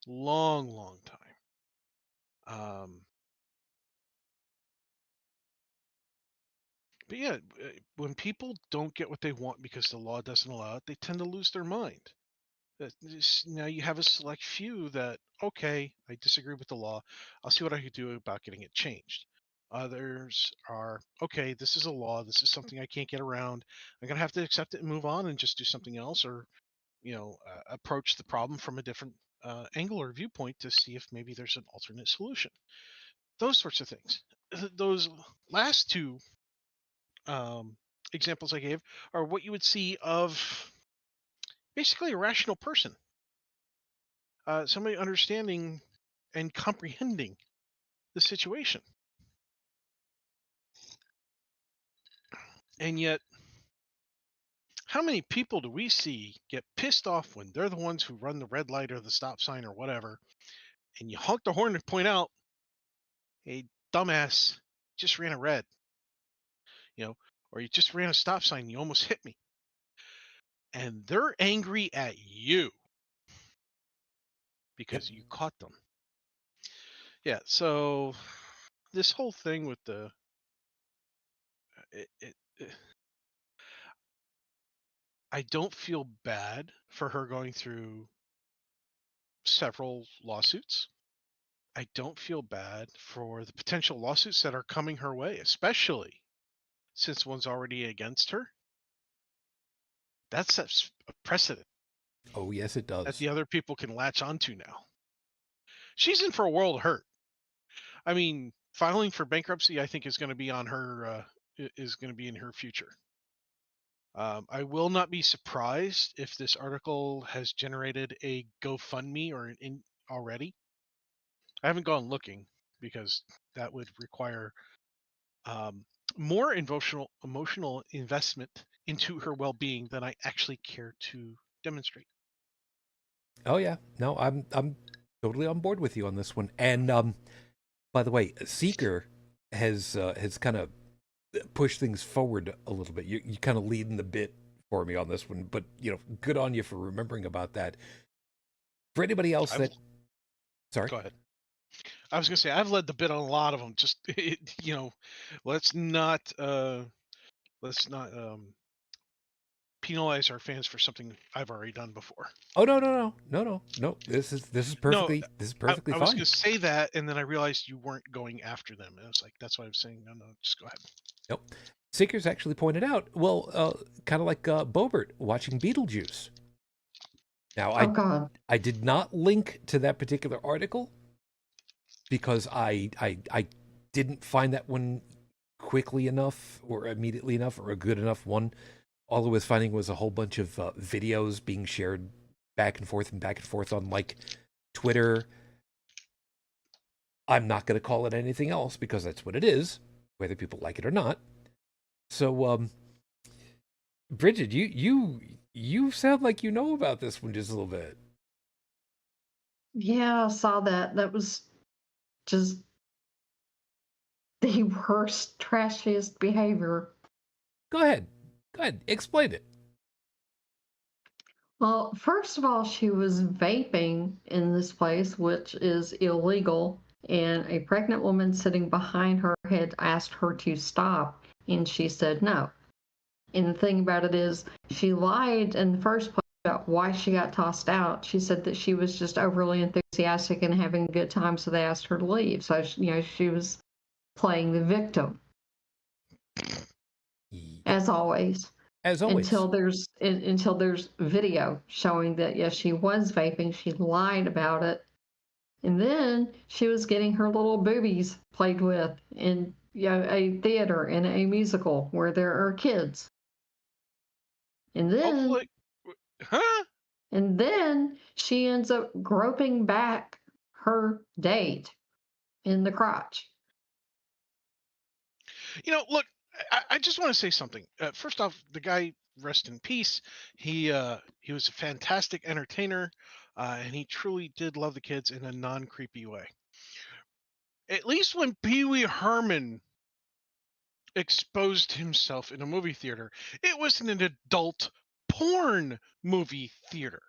Long time. But yeah, when people don't get what they want because the law doesn't allow it, they tend to lose their mind. Now you have a select few that, okay, I disagree with the law. I'll see what I can do about getting it changed. Others are, okay, this is a law. This is something I can't get around. I'm going to have to accept it and move on and just do something else, or, approach the problem from a different angle or viewpoint to see if maybe there's an alternate solution. Those sorts of things. Those last two examples I gave are what you would see of basically a rational person, somebody understanding and comprehending the situation. And yet, how many people do we see get pissed off when they're the ones who run the red light or the stop sign or whatever, and you honk the horn and point out, hey, dumbass, just ran a red, or you just ran a stop sign, you almost hit me. And they're angry at you because you caught them. Yeah, so this whole thing with the I don't feel bad for her going through several lawsuits. I don't feel bad for the potential lawsuits that are coming her way, especially since one's already against her. That sets a precedent. Oh, yes, it does. That the other people can latch onto now. She's in for a world of hurt. I mean, filing for bankruptcy, I think, is going to be on her. Is going to be in her future. I will not be surprised if this article has generated a GoFundMe or already. I haven't gone looking because that would require more emotional investment into her well-being than I actually care to demonstrate. Oh yeah, no, I'm totally on board with you on this one. And by the way, Seeker has kind of pushed things forward a little bit. You kind of leading the bit for me on this one, but good on you for remembering about that. For anybody else sorry, go ahead. I was gonna say I've led the bit on a lot of them. Just let's not penalize our fans for something I've already done before. Oh no. This is perfectly fine. I was gonna say that, and then I realized you weren't going after them, and I was like, that's why I was saying no, just go ahead. Nope. Seekers actually pointed out, well, kind of like Boebert watching Beetlejuice. Now, I did not link to that particular article because I didn't find that one quickly enough or immediately enough or a good enough one. All I was finding was a whole bunch of videos being shared back and forth on like Twitter. I'm not going to call it anything else because that's what it is, whether people like it or not. So, Brigid, you sound like you know about this one just a little bit. Yeah, I saw that. That was just the worst, trashiest behavior. Go ahead, explain it. Well, first of all, she was vaping in this place, which is illegal, and a pregnant woman sitting behind her had asked her to stop, and she said no. And the thing about it is, she lied in the first place about why she got tossed out, she said that she was just overly enthusiastic and having a good time, so they asked her to leave. So, she was playing the victim, Yep. as always. As always. Until there's video showing that, yes, she was vaping, she lied about it, and then she was getting her little boobies played with in a theater, in a musical where there are kids. And Hopefully, huh? And then she ends up groping back her date in the crotch. Look, I just want to say something. First off, the guy, rest in peace. He was a fantastic entertainer, and he truly did love the kids in a non-creepy way. At least when Pee Wee Herman exposed himself in a movie theater, it was in an adult porn movie theater.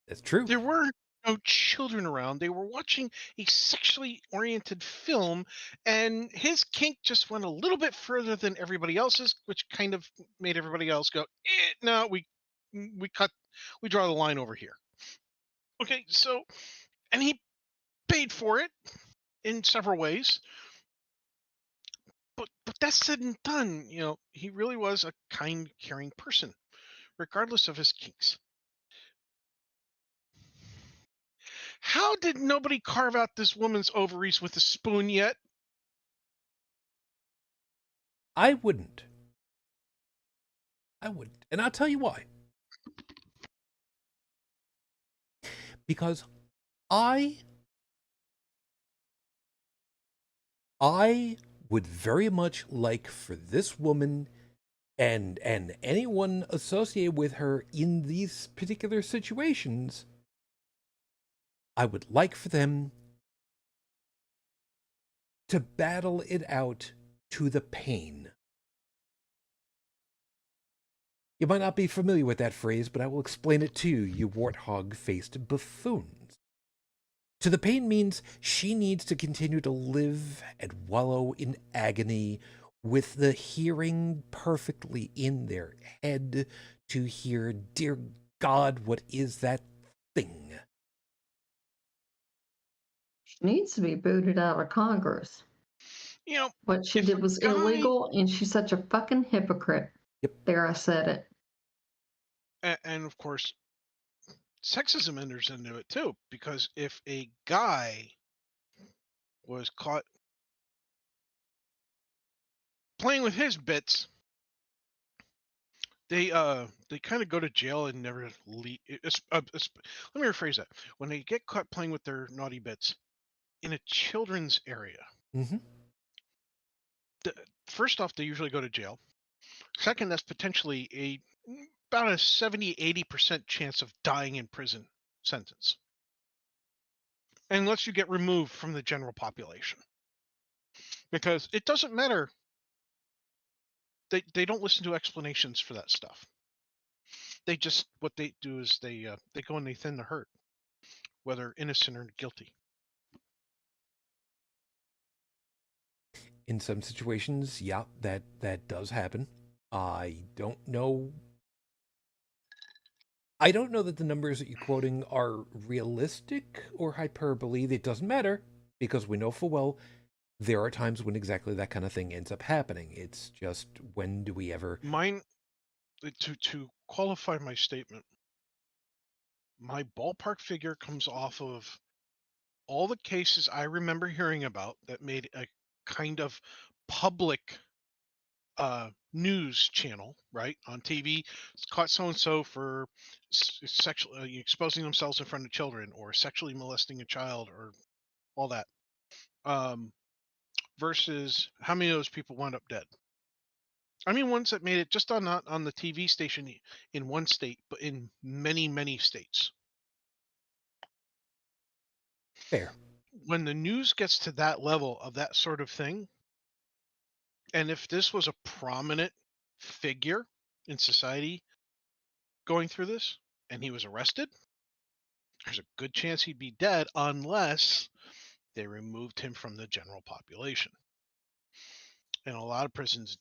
That's true. There were no children around. They were watching a sexually oriented film, and his kink just went a little bit further than everybody else's, which kind of made everybody else go, no, we draw the line over here. Okay, so, and he paid for it in several ways. But that's said and done, he really was a kind, caring person, regardless of his kinks. How did nobody carve out this woman's ovaries with a spoon yet? I wouldn't. And I'll tell you why. Because I would very much like for this woman and anyone associated with her in these particular situations, I would like for them to battle it out to the pain. You might not be familiar with that phrase, but I will explain it to you, you warthog-faced buffoons. To the pain means she needs to continue to live and wallow in agony with the hearing perfectly in their head to hear, dear God, what is that thing? She needs to be booted out of Congress. What she did was illegal, and she's such a fucking hypocrite. Yep. There, I said it. And of course, sexism enters into it too, because if a guy was caught playing with his bits, they kind of go to jail and never leave. Let me rephrase that. When they get caught playing with their naughty bits in a children's area, first off, they usually go to jail. Second, that's potentially about a 70-80% chance of dying in prison sentence, unless you get removed from the general population. Because it doesn't matter. They don't listen to explanations for that stuff. What they do is they go and they thin the herd, whether innocent or guilty. In some situations, yeah, that does happen. I don't know that the numbers that you're quoting are realistic or hyperbole. It doesn't matter, because we know full well there are times when exactly that kind of thing ends up happening. It's just, when do we ever... To qualify my statement, my ballpark figure comes off of all the cases I remember hearing about that made a kind of public news channel, right, on TV. It's caught so-and-so for sexually exposing themselves in front of children, or sexually molesting a child, or all that, versus how many of those people wound up dead. I mean, ones that made it just not on the TV station in one state, but in many, many states. Fair. When the news gets to that level of that sort of thing, and if this was a prominent figure in society going through this, and he was arrested, there's a good chance he'd be dead unless they removed him from the general population. And a lot of prisons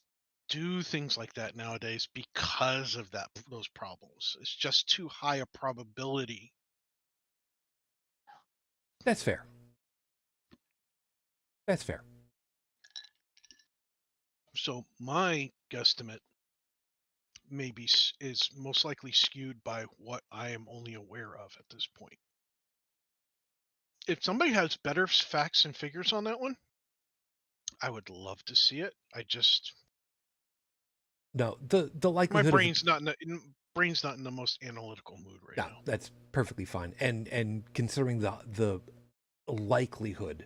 do things like that nowadays because of those problems. It's just too high a probability. That's fair. That's fair. So my guesstimate maybe is most likely skewed by what I am only aware of at this point. If somebody has better facts and figures on that one, I would love to see it. No, the My likelihood brain's not in the most analytical mood right no, now. that's perfectly fine. And considering the likelihood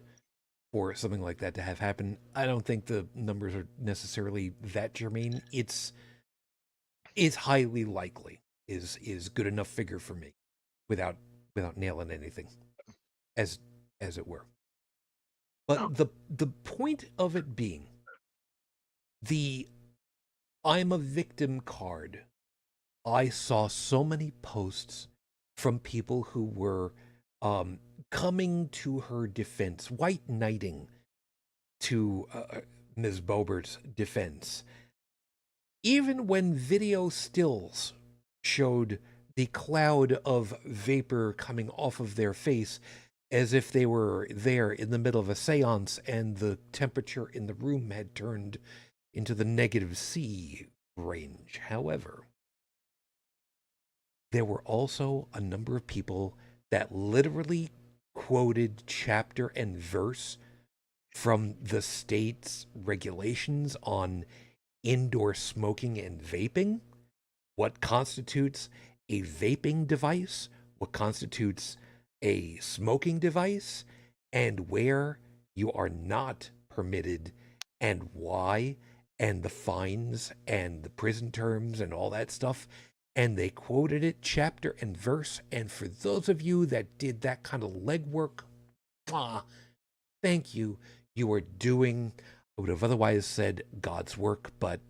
for something like that to have happened, I don't think the numbers are necessarily that germane. It's highly likely is good enough figure for me without nailing anything as it were. But the point of it being the I'm a victim card. I saw so many posts from people who were coming to her defense, white knighting to Ms. Boebert's defense. Even when video stills showed the cloud of vapor coming off of their face as if they were there in the middle of a seance and the temperature in the room had turned into the -C range. However, there were also a number of people that literally quoted chapter and verse from the state's regulations on indoor smoking and vaping, what constitutes a vaping device, what constitutes a smoking device, and where you are not permitted and why, and the fines and the prison terms and all that stuff. And they quoted it chapter and verse. And for those of you that did that kind of legwork, thank you. You are doing, I would have otherwise said God's work, but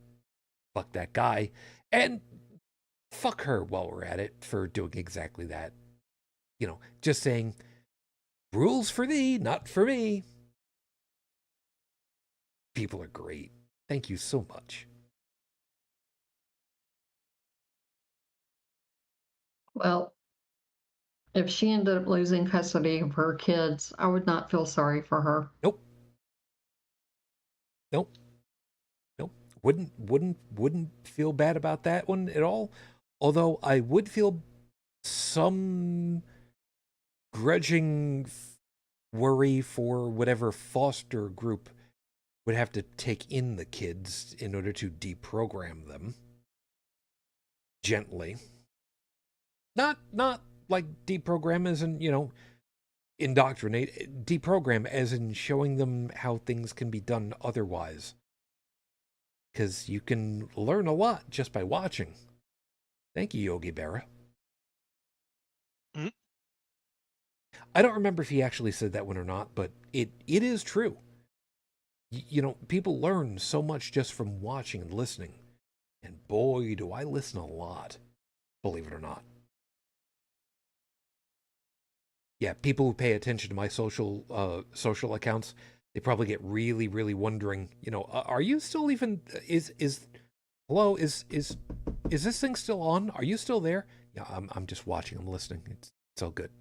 fuck that guy. And fuck her while we're at it for doing exactly that. You know, just saying, rules for thee, not for me. People are great. Thank you so much. Well, if she ended up losing custody of her kids, I would not feel sorry for her. Nope. Nope. Nope. Wouldn't feel bad about that one at all. Although I would feel some grudging worry for whatever foster group would have to take in the kids in order to deprogram them gently. Not like deprogram as in, indoctrinate. Deprogram as in showing them how things can be done otherwise. Because you can learn a lot just by watching. Thank you, Yogi Berra. Mm-hmm. I don't remember if he actually said that one or not, but it is true. People learn so much just from watching and listening. And boy, do I listen a lot, believe it or not. Yeah, people who pay attention to my social accounts, they probably get really, really wondering, are you still even, hello, is this thing still on? Are you still there? Yeah, I'm just watching, I'm listening. It's all good.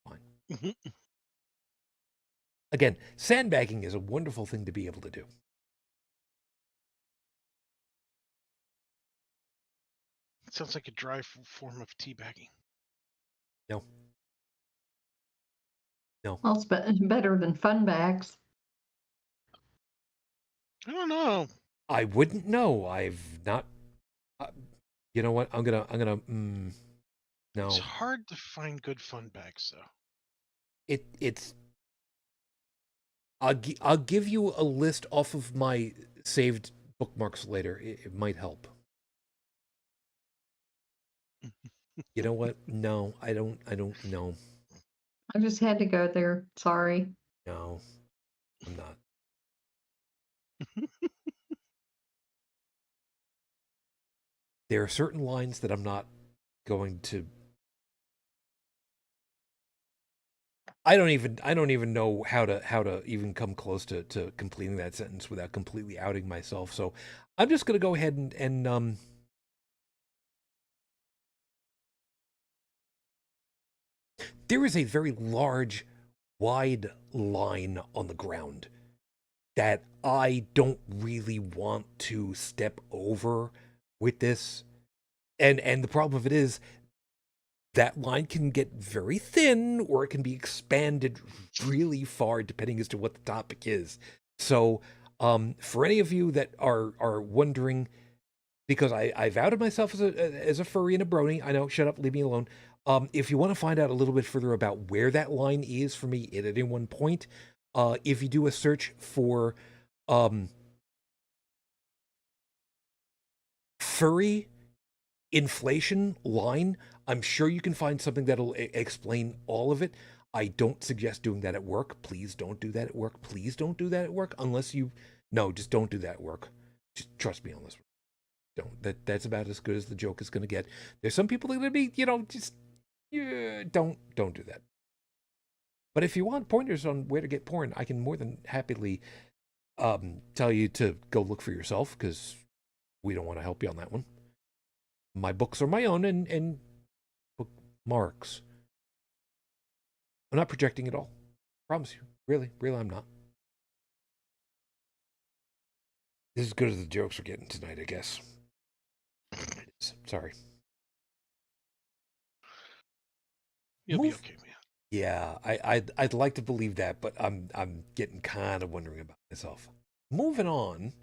Fine. Mm-hmm. Again, sandbagging is a wonderful thing to be able to do. It sounds like a dry form of teabagging. No. Well, it's better than fun bags. I don't know. I wouldn't know. I've not. You know what? I'm gonna. No. It's hard to find good fun bags, though. It's. I'll give you a list off of my saved bookmarks later. It might help. You know what? No, I don't know. I just had to go there. Sorry. No, I'm not. There are certain lines that I'm not going to I don't even know how to even come close to completing that sentence without completely outing myself. So I'm just gonna go ahead and there is a very large, wide line on the ground that I don't really want to step over with this. And the problem of it is that line can get very thin or it can be expanded really far depending as to what the topic is. So for any of you that are wondering, because I've outed myself as a furry and a brony, I know, shut up, leave me alone. If you want to find out a little bit further about where that line is for me at any one point, if you do a search for furry inflation line, I'm sure you can find something that'll explain all of it. I don't suggest doing that at work. Please don't do that at work. Please don't do that at work unless you... No, just don't do that at work. Just trust me on this one. Don't. That's about as good as the joke is going to get. There's some people that are going to be, just... don't do that. But if you want pointers on where to get porn, I can more than happily tell you to go look for yourself, because we don't want to help you on that one. My books are my own and bookmarks. I'm not projecting at all. Promise you. Really, I'm not. This is as good as the jokes we're getting tonight, I guess. Sorry. You'll be okay, man. Yeah, I'd like to believe that, but I'm getting kind of wondering about myself. Moving on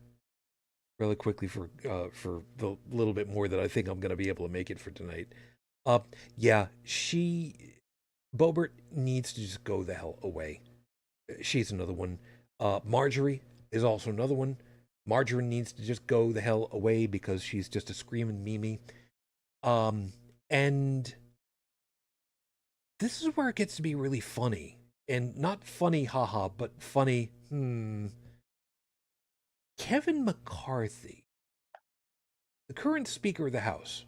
really quickly for the little bit more that I think I'm going to be able to make it for tonight. Yeah, Boebert needs to just go the hell away. She's another one. Marjorie is also another one. Marjorie needs to just go the hell away because she's just a screaming Mimi. And this is where it gets to be really funny. And not funny, haha, but funny, Kevin McCarthy, the current Speaker of the House,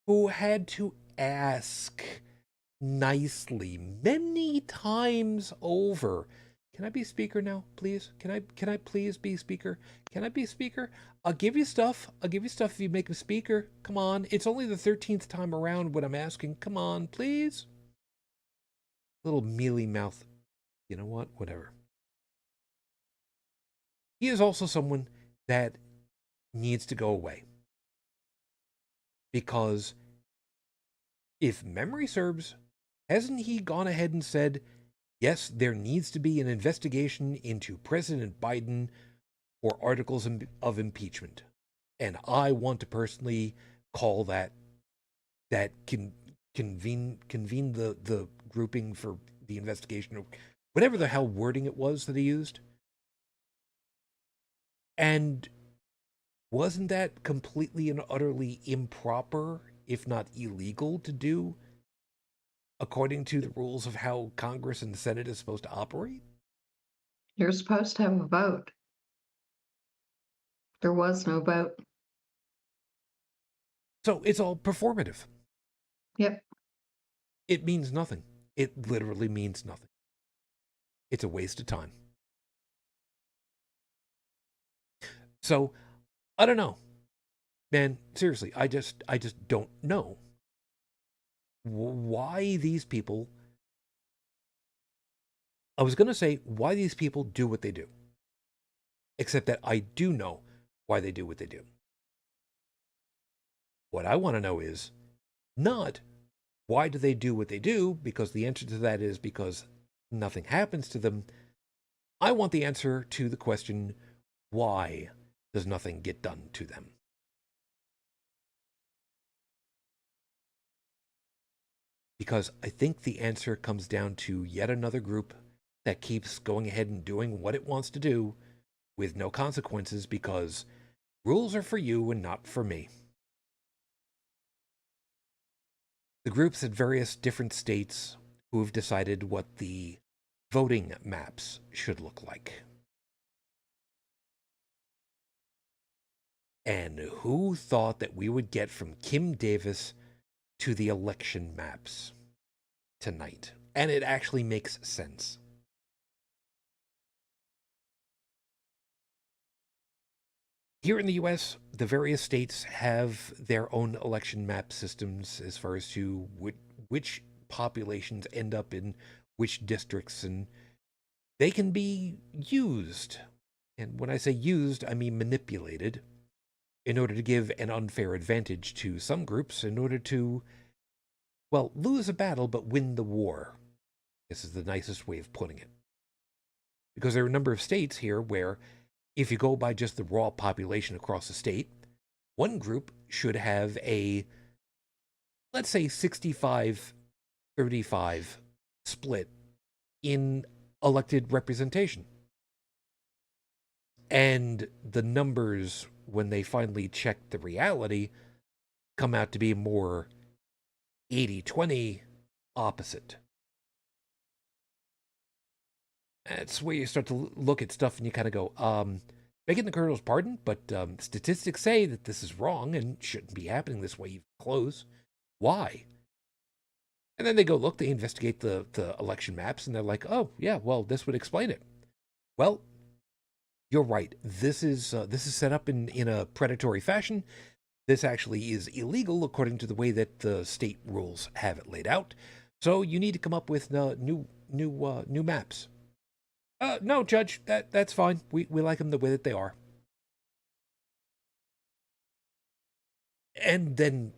who had to ask nicely many times over, can I be Speaker now, please? Can I please be Speaker? Can I be Speaker? I'll give you stuff. I'll give you stuff if you make me Speaker. Come on. It's only the 13th time around when I'm asking. Come on, please. Little mealy mouth. You know what? Whatever. He is also someone that needs to go away. Because if memory serves, hasn't he gone ahead and said, yes, there needs to be an investigation into President Biden for articles of impeachment. And I want to personally call that convene the grouping for the investigation, or whatever the hell wording it was that he used. And wasn't that completely and utterly improper, if not illegal, to do according to the rules of how Congress and the Senate is supposed to operate? You're supposed to have a vote. There was no vote. So it's all performative. Yep. It means nothing. It literally means nothing. It's a waste of time. So, I don't know. Man, seriously, I just don't know why these people... I was going to say why these people do what they do. Except that I do know why they do what they do. What I want to know is not why do they do what they do, because the answer to that is because nothing happens to them. I want the answer to the question, why does nothing get done to them? Because I think the answer comes down to yet another group that keeps going ahead and doing what it wants to do with no consequences, because rules are for you and not for me. The groups at various different states who have decided what the voting maps should look like. And who thought that we would get from Kim Davis to the election maps tonight and it actually makes sense. Here in the US, the various states have their own election map systems as far as to which populations end up in which districts, and they can be used. And when I say used, I mean manipulated in order to give an unfair advantage to some groups in order to, well, lose a battle but win the war. This is the nicest way of putting it. Because there are a number of states here where, if you go by just the raw population across the state, one group should have a, let's say, 65-35 split in elected representation. And the numbers, when they finally check the reality, come out to be more 80-20 opposite. That's where you start to look at stuff and you kind of go, begging the colonel's pardon, but statistics say that this is wrong and shouldn't be happening this way even close. Why? And then they go look, they investigate the election maps, and they're like, oh, yeah, well, this would explain it. Well, you're right. This is set up in a predatory fashion. This actually is illegal according to the way that the state rules have it laid out. So you need to come up with new maps. No, Judge, that's fine. We like them the way that they are. And then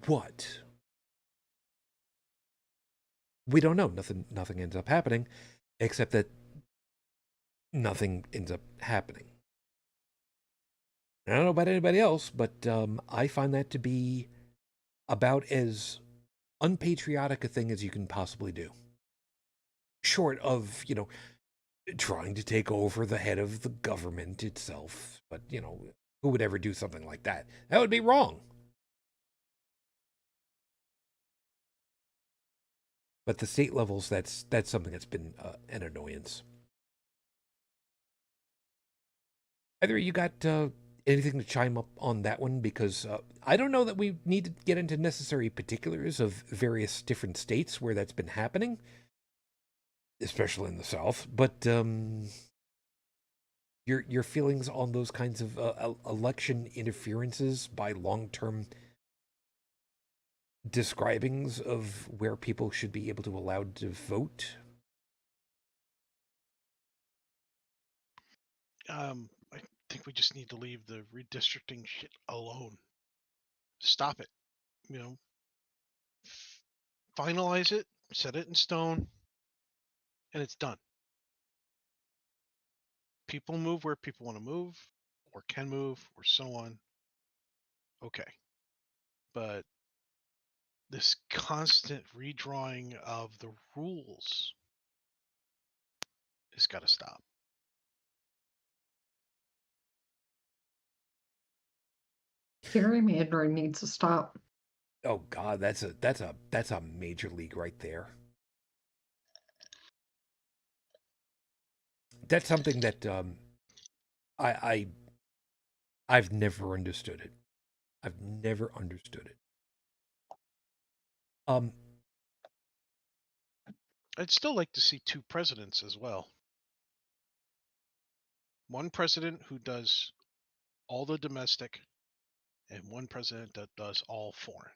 what? We don't know. Nothing ends up happening, except that nothing ends up happening. I don't know about anybody else, but I find that to be about as unpatriotic a thing as you can possibly do. Short of, trying to take over the head of the government itself. But, who would ever do something like that? That would be wrong. But the state levels, that's something that's been an annoyance. Either you got anything to chime up on that one? Because I don't know that we need to get into necessary particulars of various different states where that's been happening, especially in the South. But your feelings on those kinds of election interferences by long-term describings of where people should be able to allowed to vote? I think we just need to leave the redistricting shit alone. Stop it. Finalize it, set it in stone, and it's done. People move where people want to move, or can move, or so on. Okay. But this constant redrawing of the rules has got to stop. Gerrymandering needs to stop. Oh God, that's a major league right there. That's something that I've never understood it. I've never understood it. I'd still like to see two presidents as well. One president who does all the domestic, and one president that does all foreign.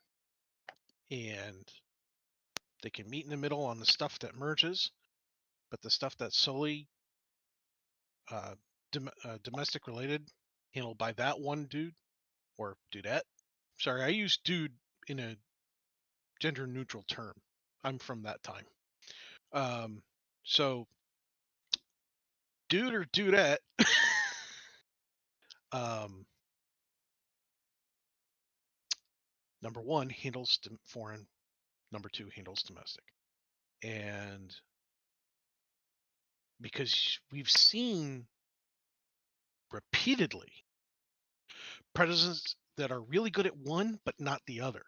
And they can meet in the middle on the stuff that merges, but the stuff that's solely domestic related, handled by that one dude or dudette. Sorry, I use dude in a gender neutral term. I'm from that time. So dude or dudette number one handles foreign, number two handles domestic. And because we've seen repeatedly presidents that are really good at one but not the other.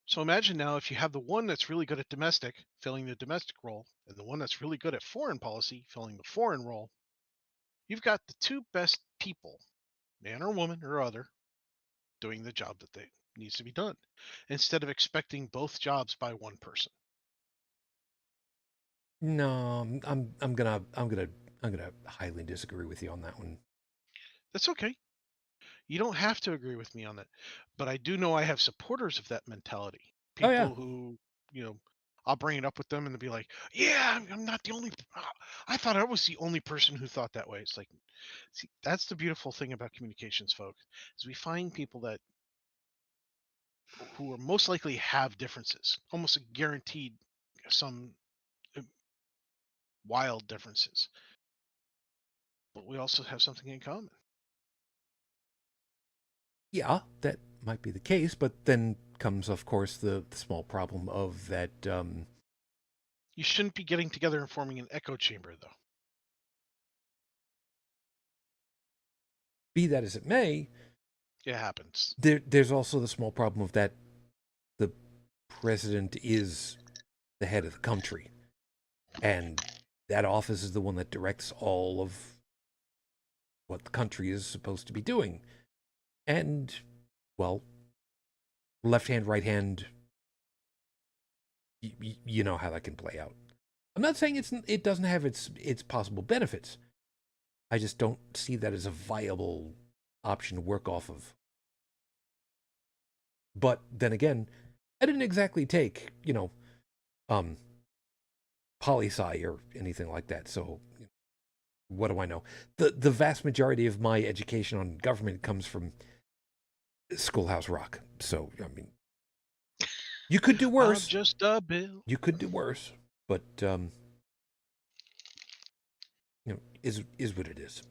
So imagine now if you have the one that's really good at domestic filling the domestic role and the one that's really good at foreign policy filling the foreign role, you've got the two best people, man or woman or other, doing the job that needs to be done instead of expecting both jobs by one person. No, I'm gonna highly disagree with you on that one. That's okay. You don't have to agree with me on that. But I do know I have supporters of that mentality. Oh yeah. People who, you know, I'll bring it up with them and they'll be like, "Yeah, I'm not the only. I thought I was the only person who thought that way." It's like, see, that's the beautiful thing about communications, folks, is we find people that who are most likely have differences, almost guaranteed some uh, wild differences, but we also have something in common. Yeah, that might be the case, but then comes, of course, the small problem of that. You shouldn't be getting together and forming an echo chamber, though. Be that as it may, It happens. there's also the small problem of that the president is the head of the country, and that office is the one that directs all of what the country is supposed to be doing. And, well, left hand, right hand, you know how that can play out. I'm not saying it doesn't have its possible benefits. I just don't see that as a viable option to work off of. But then again, I didn't exactly take, poli-sci or anything like that. So what do I know? The vast majority of my education on government comes from Schoolhouse Rock. So I mean, you could do I'm worse. just a bill. You could do worse, but is what it is.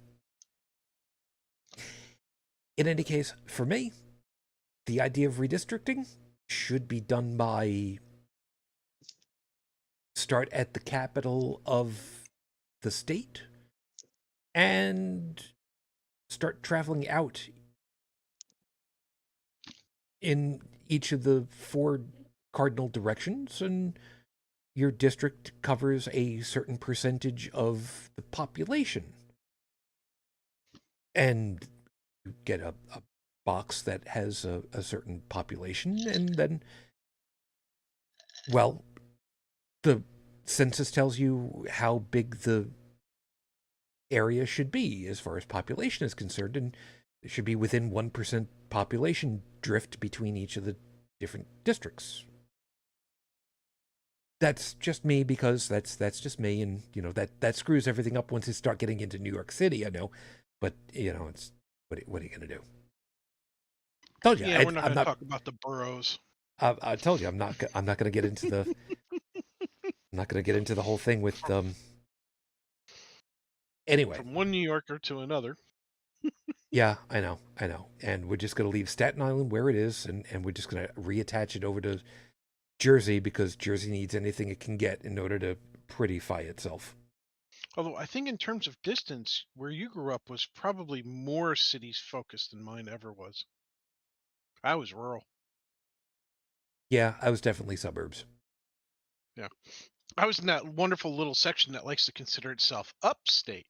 In any case, for me, the idea of redistricting should be done by start at the capital of the state and start traveling out in each of the four cardinal directions, and your district covers a certain percentage of the population. And you get a box that has a certain population, and then, well, the census tells you how big the area should be as far as population is concerned, and it should be within 1% population drift between each of the different districts. That's just me, because that's just me, and that screws everything up once you start getting into New York City. I know, but it's what are you gonna do? Told you, Yeah, we're not I'm going to not. talk about the boroughs. I told you, I'm not gonna get into the. I'm not gonna get into the whole thing with Anyway, From one New Yorker to another. yeah, I know, and we're just gonna leave Staten Island where it is, and we're just gonna reattach it over to Jersey, because Jersey needs anything it can get in order to prettify itself. Although I think in terms of distance, where you grew up was probably more cities focused than mine ever was. I was rural. Yeah, I was definitely suburbs. Yeah. I was in that wonderful little section that likes to consider itself upstate.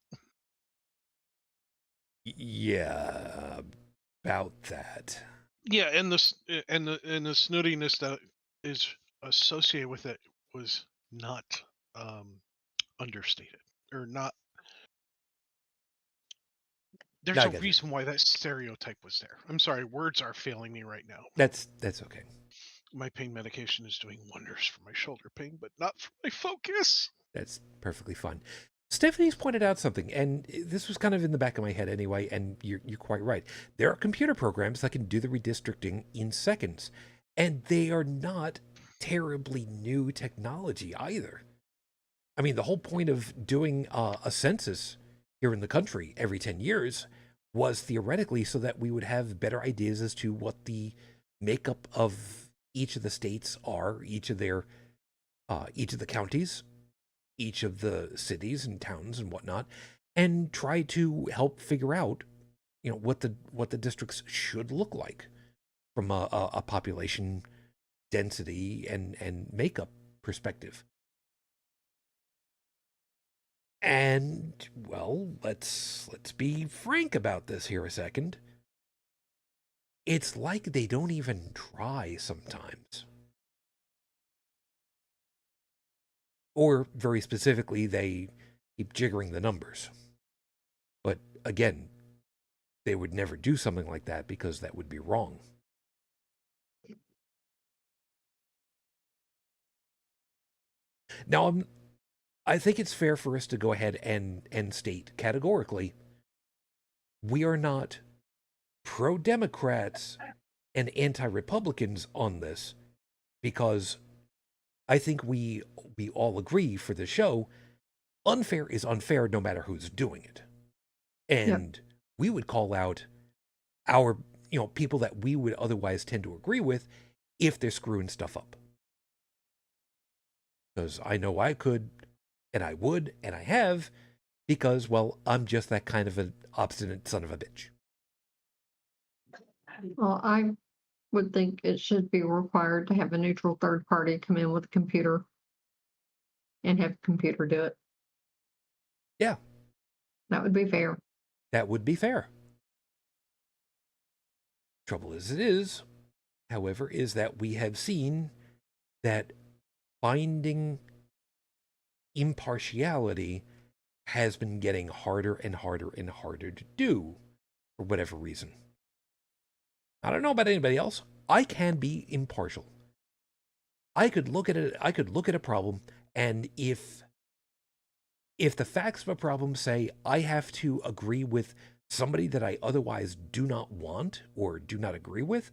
Yeah, about that. Yeah, and the snootiness that is associated with it was not um, understated, or not. No, There's I a get you. reason why that stereotype was there. I'm sorry, words are failing me right now. That's okay. My pain medication is doing wonders for my shoulder pain, but not for my focus. That's perfectly fine. Stephanie's pointed out something, and this was kind of in the back of my head anyway, and you're quite right. There are computer programs that can do the redistricting in seconds, and they are not terribly new technology either. I mean, the whole point of doing a census here in the country every 10 years was theoretically so that we would have better ideas as to what the makeup of each of the states are, each of the counties, each of the cities and towns and whatnot, and try to help figure out, what the districts should look like from a population density and makeup perspective. And, well, let's be frank about this here a second. It's like they don't even try sometimes. Or very specifically, they keep jiggering the numbers. But again, they would never do something like that because that would be wrong. Now, I think it's fair for us to go ahead and state categorically we are not pro Democrats and anti Republicans on this because I think we all agree for the show unfair is unfair no matter who's doing it. And we would call out our people that we would otherwise tend to agree with if they're screwing stuff up. Because I know I could and I would and I have because, well, I'm just that kind of an obstinate son of a bitch. Well, I would think it should be required to have a neutral third party come in with a computer and have a computer do it. Yeah, That would be fair. that would be fair. Trouble as it is, however, is that we have seen that finding impartiality has been getting harder and harder and harder to do for whatever reason. I don't know about anybody else. I can be impartial. I could look at it. I could look at a problem, and if the facts of a problem say I have to agree with somebody that I otherwise do not want or do not agree with,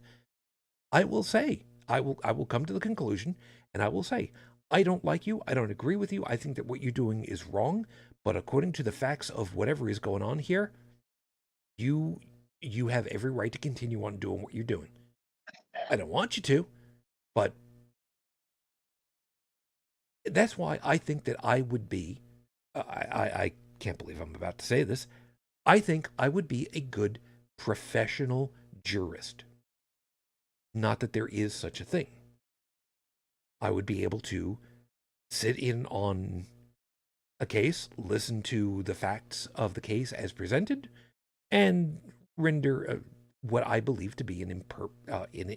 I will say I will come to the conclusion, and I will say I don't like you. I don't agree with you. I think that what you're doing is wrong. But according to the facts of whatever is going on here, you have every right to continue on doing what you're doing. I don't want you to, but that's why I think that I would be. I can't believe I'm about to say this. I think I would be a good professional jurist. Not that there is such a thing. I would be able to sit in on a case, listen to the facts of the case as presented, and render what I believe to be an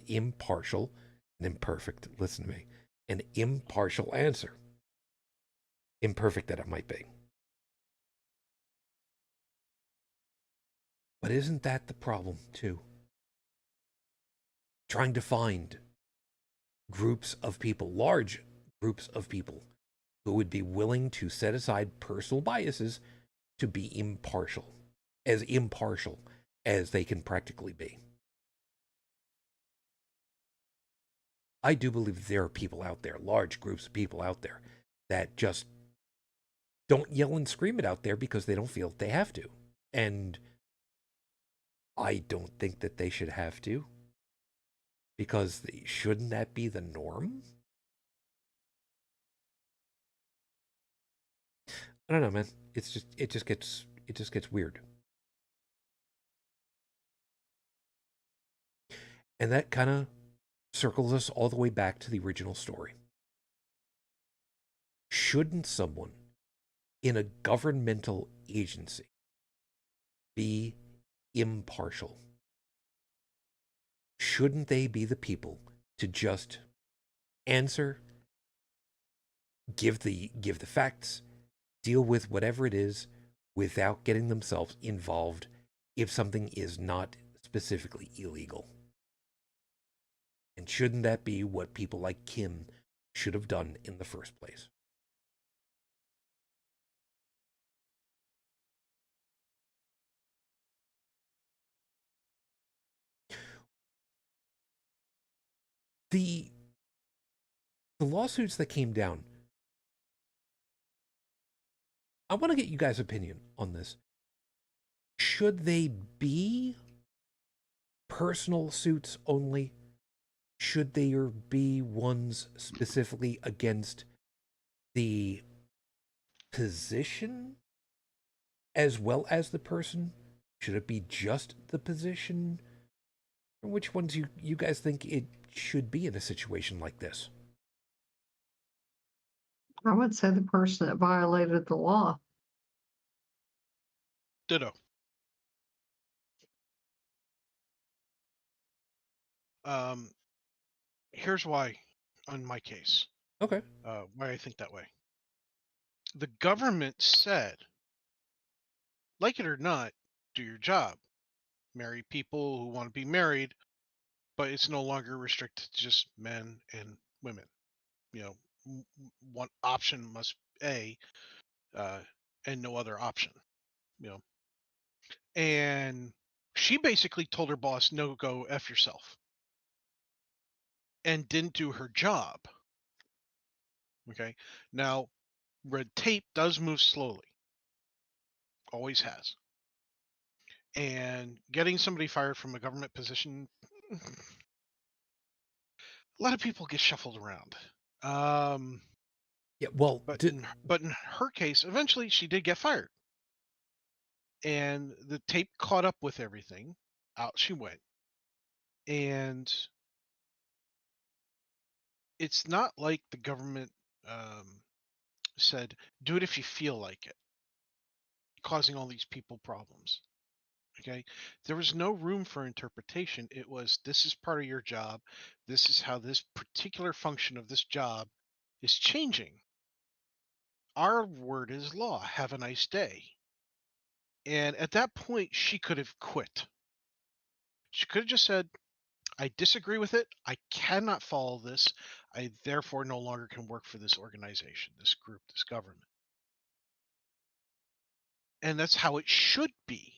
impartial, an imperfect, listen to me, an impartial answer. Imperfect that it might be. But isn't that the problem, too? Trying to find groups of people, large groups of people, who would be willing to set aside personal biases to be impartial as they can practically be. I do believe there are people out there, large groups of people out there, that just don't yell and scream it out there because they don't feel they have to. And I don't think that they should have to, because shouldn't that be the norm? I don't know, man. It just gets weird. And that kind of circles us all the way back to the original story. Shouldn't someone in a governmental agency be impartial? Shouldn't they be the people to just answer, give the facts, deal with whatever it is without getting themselves involved if something is not specifically illegal? And shouldn't that be what people like Kim should have done in the first place? The lawsuits that came down, I want to get you guys' opinion on this. Should they be personal suits only? Should there be ones specifically against the position as well as the person? Should it be just the position? Or which ones you guys think it should be in a situation like this? I would say the person that violated the law. Ditto. Here's why, on my case, Okay. why I think that way. The government said, like it or not, do your job. Marry people who want to be married, but it's no longer restricted to just men and women. One option must A, and no other option. You know, and she basically told her boss, "No, go f yourself," and didn't do her job. Okay, now red tape does move slowly, always has, and getting somebody fired from a government position, a lot of people get shuffled around. Yeah, well, But in her case, eventually she did get fired, and the tape caught up with everything. Out she went, and it's not like the government said, "Do it if you feel like it," causing all these people problems. Okay, there was no room for interpretation. It was, this is part of your job. This is how this particular function of this job is changing. Our word is law. Have a nice day. And at that point, she could have quit. She could have just said, I disagree with it. I cannot follow this. I therefore no longer can work for this organization, this group, this government. And that's how it should be.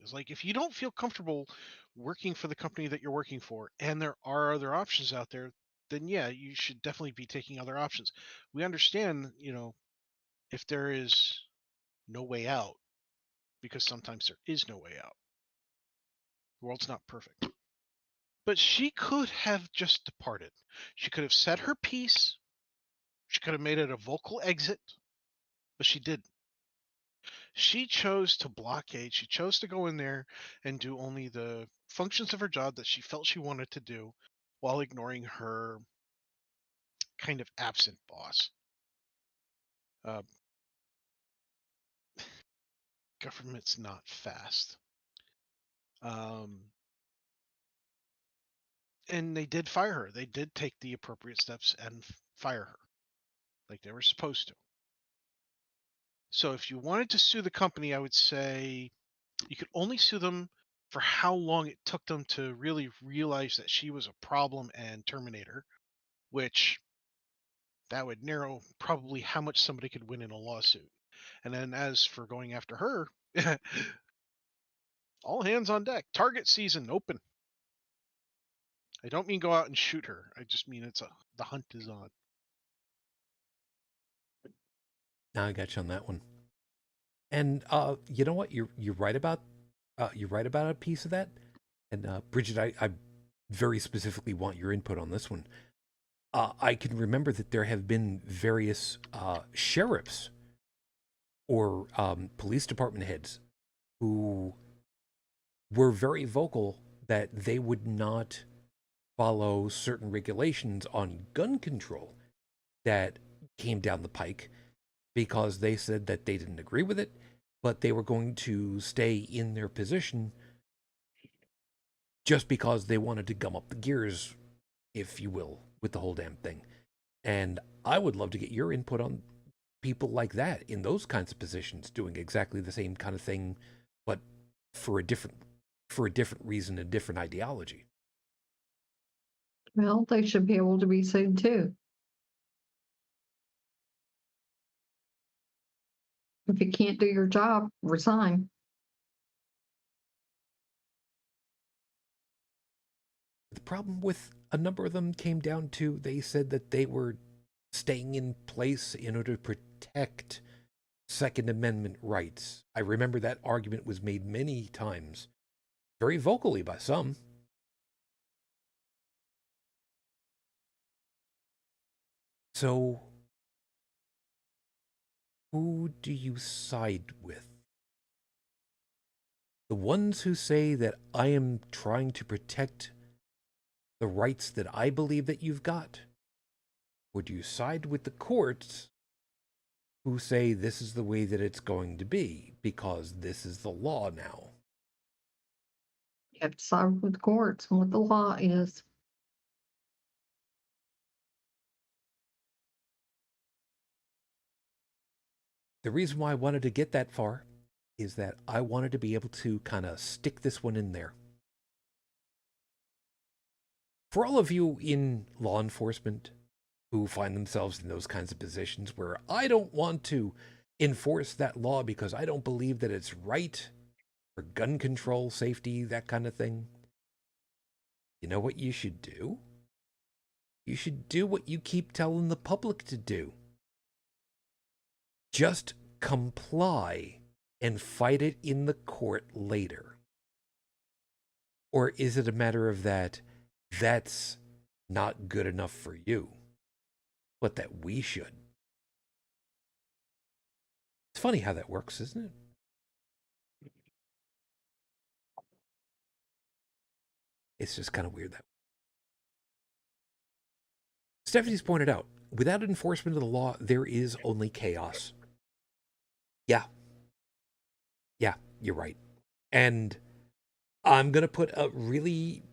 It's like, if you don't feel comfortable working for the company that you're working for, and there are other options out there, then yeah, you should definitely be taking other options. We understand, if there is no way out, because sometimes there is no way out. The world's not perfect. But she could have just departed. She could have said her piece. She could have made it a vocal exit, but she didn't. She chose to blockade. She chose to go in there and do only the functions of her job that she felt she wanted to do, while ignoring her kind of absent boss. Uh, Government's not fast. And they did fire her. They did take the appropriate steps and fire her, like they were supposed to. So if you wanted to sue the company, I would say you could only sue them for how long it took them to really realize that she was a problem and terminate her, which that would narrow probably how much somebody could win in a lawsuit. And then as for going after her, all hands on deck. Target season open. I don't mean go out and shoot her. I just mean the hunt is on. now I got you on that one. And you know what? You're right about a piece of that. And Brigid, I very specifically want your input on this one. I can remember that there have been various sheriffs or police department heads who were very vocal that they would not follow certain regulations on gun control that came down the pike because they said that they didn't agree with it, but they were going to stay in their position just because they wanted to gum up the gears, if you will, with the whole damn thing. And I would love to get your input on people like that in those kinds of positions doing exactly the same kind of thing, but for a different reason, a different ideology. Well, they should be able to be sued too. If you can't do your job, resign. The problem with a number of them came down to they said that they were staying in place in order to protect Second Amendment rights. I remember that argument was made many times, very vocally by some. So, who do you side with? The ones who say that I am trying to protect the rights that I believe that you've got? Or do you side with the courts who say this is the way that it's going to be because this is the law now? You have to side with the courts and what the law is. the reason why I wanted to get that far is that I wanted to be able to kind of stick this one in there. For all of you in law enforcement who find themselves in those kinds of positions where I don't want to enforce that law because I don't believe that it's right for gun control, safety, that kind of thing, you know what you should do? You should do what you keep telling the public to do. Just comply and fight it in the court later. Or is it a matter of that's not good enough for you, but that we should? It's funny how that works, isn't it? It's just kind of weird that. Stephanie's pointed out, without enforcement of the law, there is only chaos. Yeah. Yeah, you're right. And I'm going to put a really,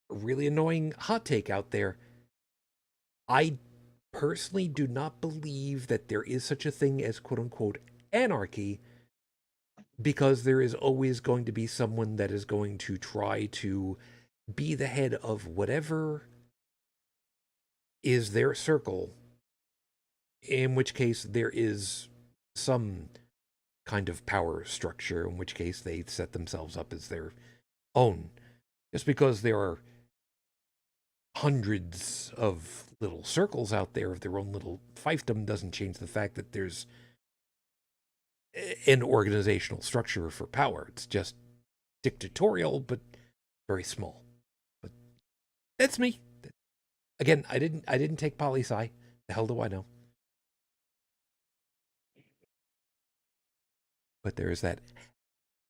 really annoying hot take out there. I personally do not believe that there is such a thing as quote-unquote anarchy, because there is always going to be someone that is going to try to be the head of whatever is their circle, in which case there is some kind of power structure, in which case they set themselves up as their own. Just because there are hundreds of little circles out there of their own little fiefdom doesn't change the fact that there's an organizational structure for power. It's just dictatorial, but very small. But that's me. Again, I didn't take poli-sci. The hell do I know? But there is that.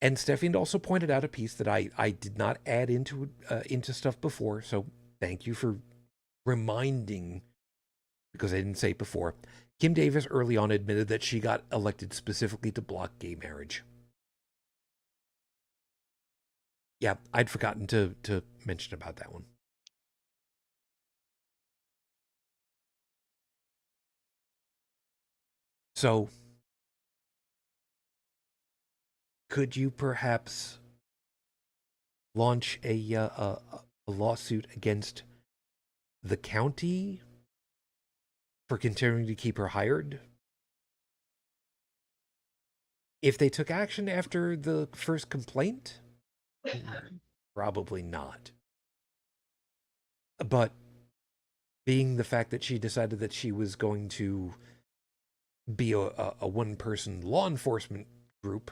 And Stephanie also pointed out a piece that I did not add into stuff before, so thank you for reminding, because I didn't say it before. Kim Davis early on admitted that she got elected specifically to block gay marriage. Yeah, I'd forgotten to mention about that one. So, could you perhaps launch a lawsuit against the county for continuing to keep her hired? If they took action after the first complaint? Probably not. But being the fact that she decided that she was going to be a one-person law enforcement group,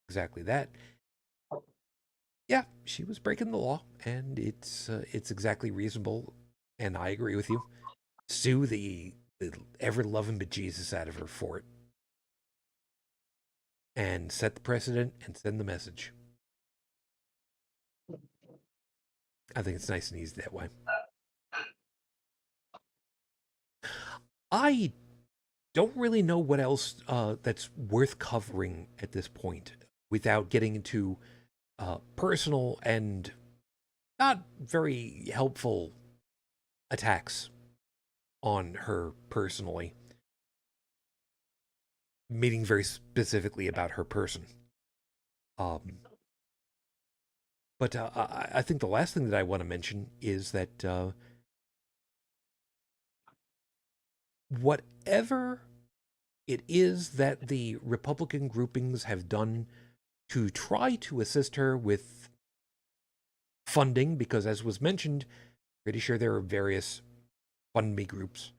exactly that, yeah, she was breaking the law, and it's exactly reasonable, and I agree with you. Sue the ever-loving bejesus out of her for it. And set the precedent and send the message. I think it's nice and easy that way. I don't really know what else that's worth covering at this point without getting into personal and not very helpful attacks on her personally, meaning very specifically about her person. But I think the last thing that I want to mention is that whatever it is that the Republican groupings have done to try to assist her with funding, because as was mentioned, pretty sure there are various fund me groups.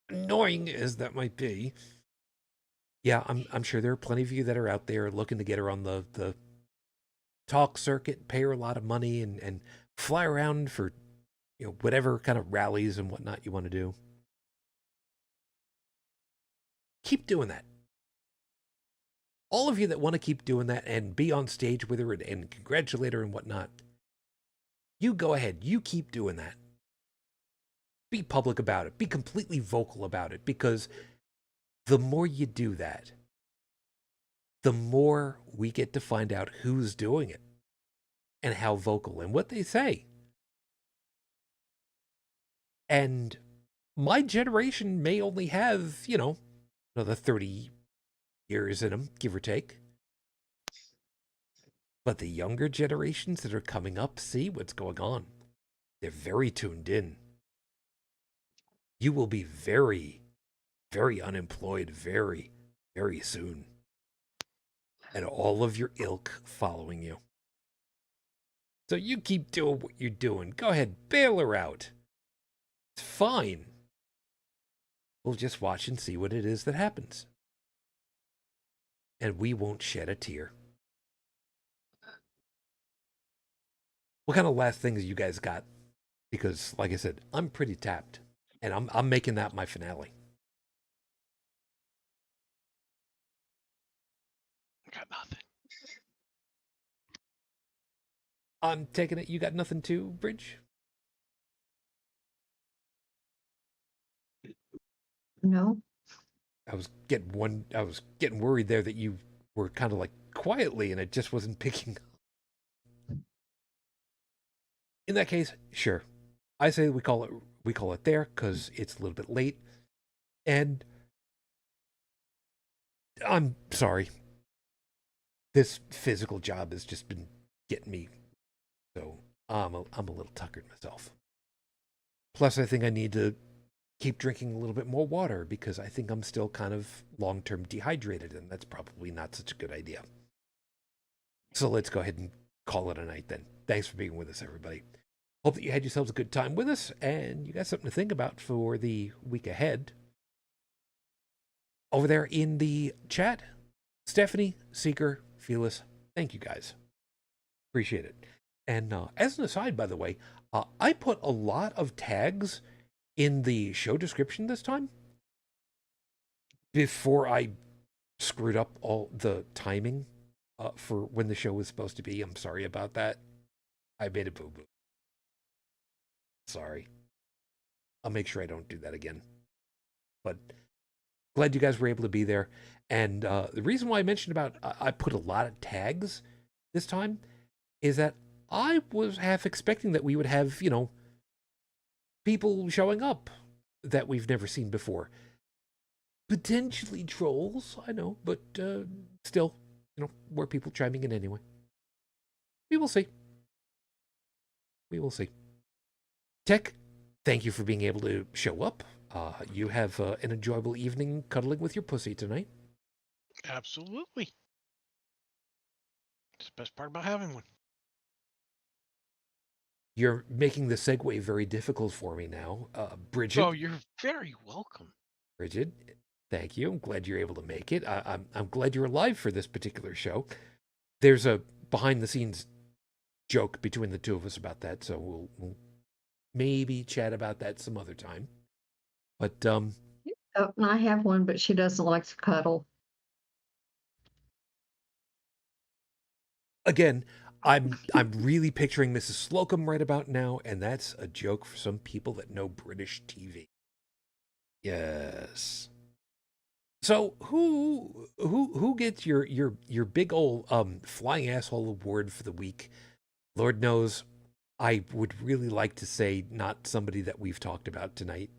Annoying as that might be, yeah, I'm sure there are plenty of you that are out there looking to get her on the talk circuit, pay her a lot of money, and fly around for whatever kind of rallies and whatnot you want to do. Keep doing that. All of you that want to keep doing that and be on stage with her and congratulate her and whatnot, you go ahead. You keep doing that. Be public about it. Be completely vocal about it, because the more you do that, the more we get to find out who's doing it and how vocal and what they say. And my generation may only have, another 30 years in them, give or take. But the younger generations that are coming up see what's going on. They're very tuned in. You will be very, very unemployed very, very soon. And all of your ilk following you. So you keep doing what you're doing. Go ahead, bail her out. It's fine. We'll just watch and see what it is that happens. And we won't shed a tear. What kind of last things you guys got? Because, like I said, I'm pretty tapped. And I'm making that my finale. Got nothing. I'm taking it you got nothing too, Bridge? No. I was getting worried there that you were kind of like quietly and it just wasn't picking up. In that case, sure. I say we call it there because it's a little bit late. And I'm sorry. This physical job has just been getting me, so I'm a little tuckered myself. Plus, I think I need to keep drinking a little bit more water because I think I'm still kind of long-term dehydrated, and that's probably not such a good idea. So let's go ahead and call it a night then. Thanks for being with us, everybody. Hope that you had yourselves a good time with us, and you got something to think about for the week ahead. Over there in the chat, Stephanie, Seeker, Felis, thank you guys. Appreciate it. And as an aside, by the way, I put a lot of tags in the show description this time before I screwed up all the timing for when the show was supposed to be. I'm sorry about that. I made a boo-boo. Sorry. I'll make sure I don't do that again. But glad you guys were able to be there. And the reason why I mentioned about I put a lot of tags this time is that I was half expecting that we would have, people showing up that we've never seen before. Potentially trolls, I know, but still, more people chiming in anyway. We will see. We will see. Tech, thank you for being able to show up. You have an enjoyable evening cuddling with your pussy tonight. Absolutely. It's the best part about having one. You're making the segue very difficult for me now. Brigid. Oh, you're very welcome. Brigid, thank you. I'm glad you're able to make it. I'm glad you're alive for this particular show. There's a behind-the-scenes joke between the two of us about that, so we'll maybe chat about that some other time. But Oh, I have one, but she doesn't like to cuddle. Again, I'm really picturing Mrs. Slocum right about now, and that's a joke for some people that know British TV. Yes. So who gets your big old flying asshole award for the week? Lord knows, I would really like to say not somebody that we've talked about tonight.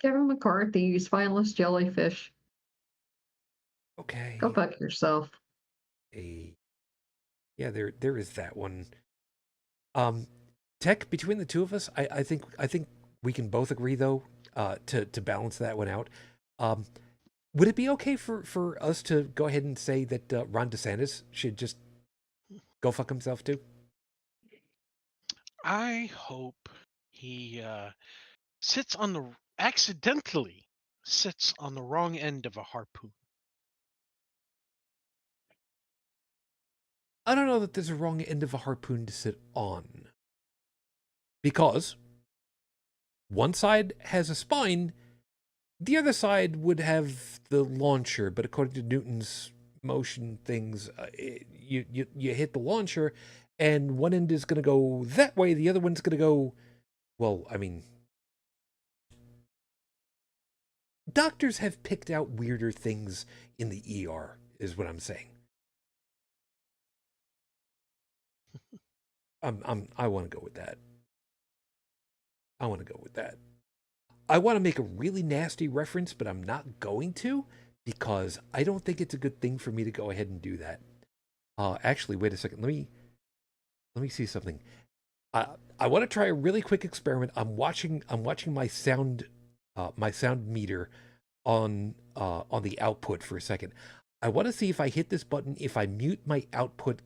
Kevin McCarthy, you spineless jellyfish. Okay. Go fuck yourself. Yeah, there is that one. Tech, between the two of us, I think we can both agree though, to balance that one out. Would it be okay for us to go ahead and say that Ron DeSantis should just go fuck himself too? I hope he accidentally sits on the wrong end of a harpoon. I don't know that there's a wrong end of a harpoon to sit on. Because one side has a spine, the other side would have the launcher, but according to Newton's motion things, you hit the launcher, and one end is going to go that way, the other one's going to go, well, I mean, doctors have picked out weirder things in the ER, is what I'm saying. I want to go with that. I want to go with that. I want to make a really nasty reference, but I'm not going to because I don't think it's a good thing for me to go ahead and do that. Actually, wait a second. Let me see something. I want to try a really quick experiment. I'm watching my sound meter on the output for a second. I want to see if I hit this button, if I mute my output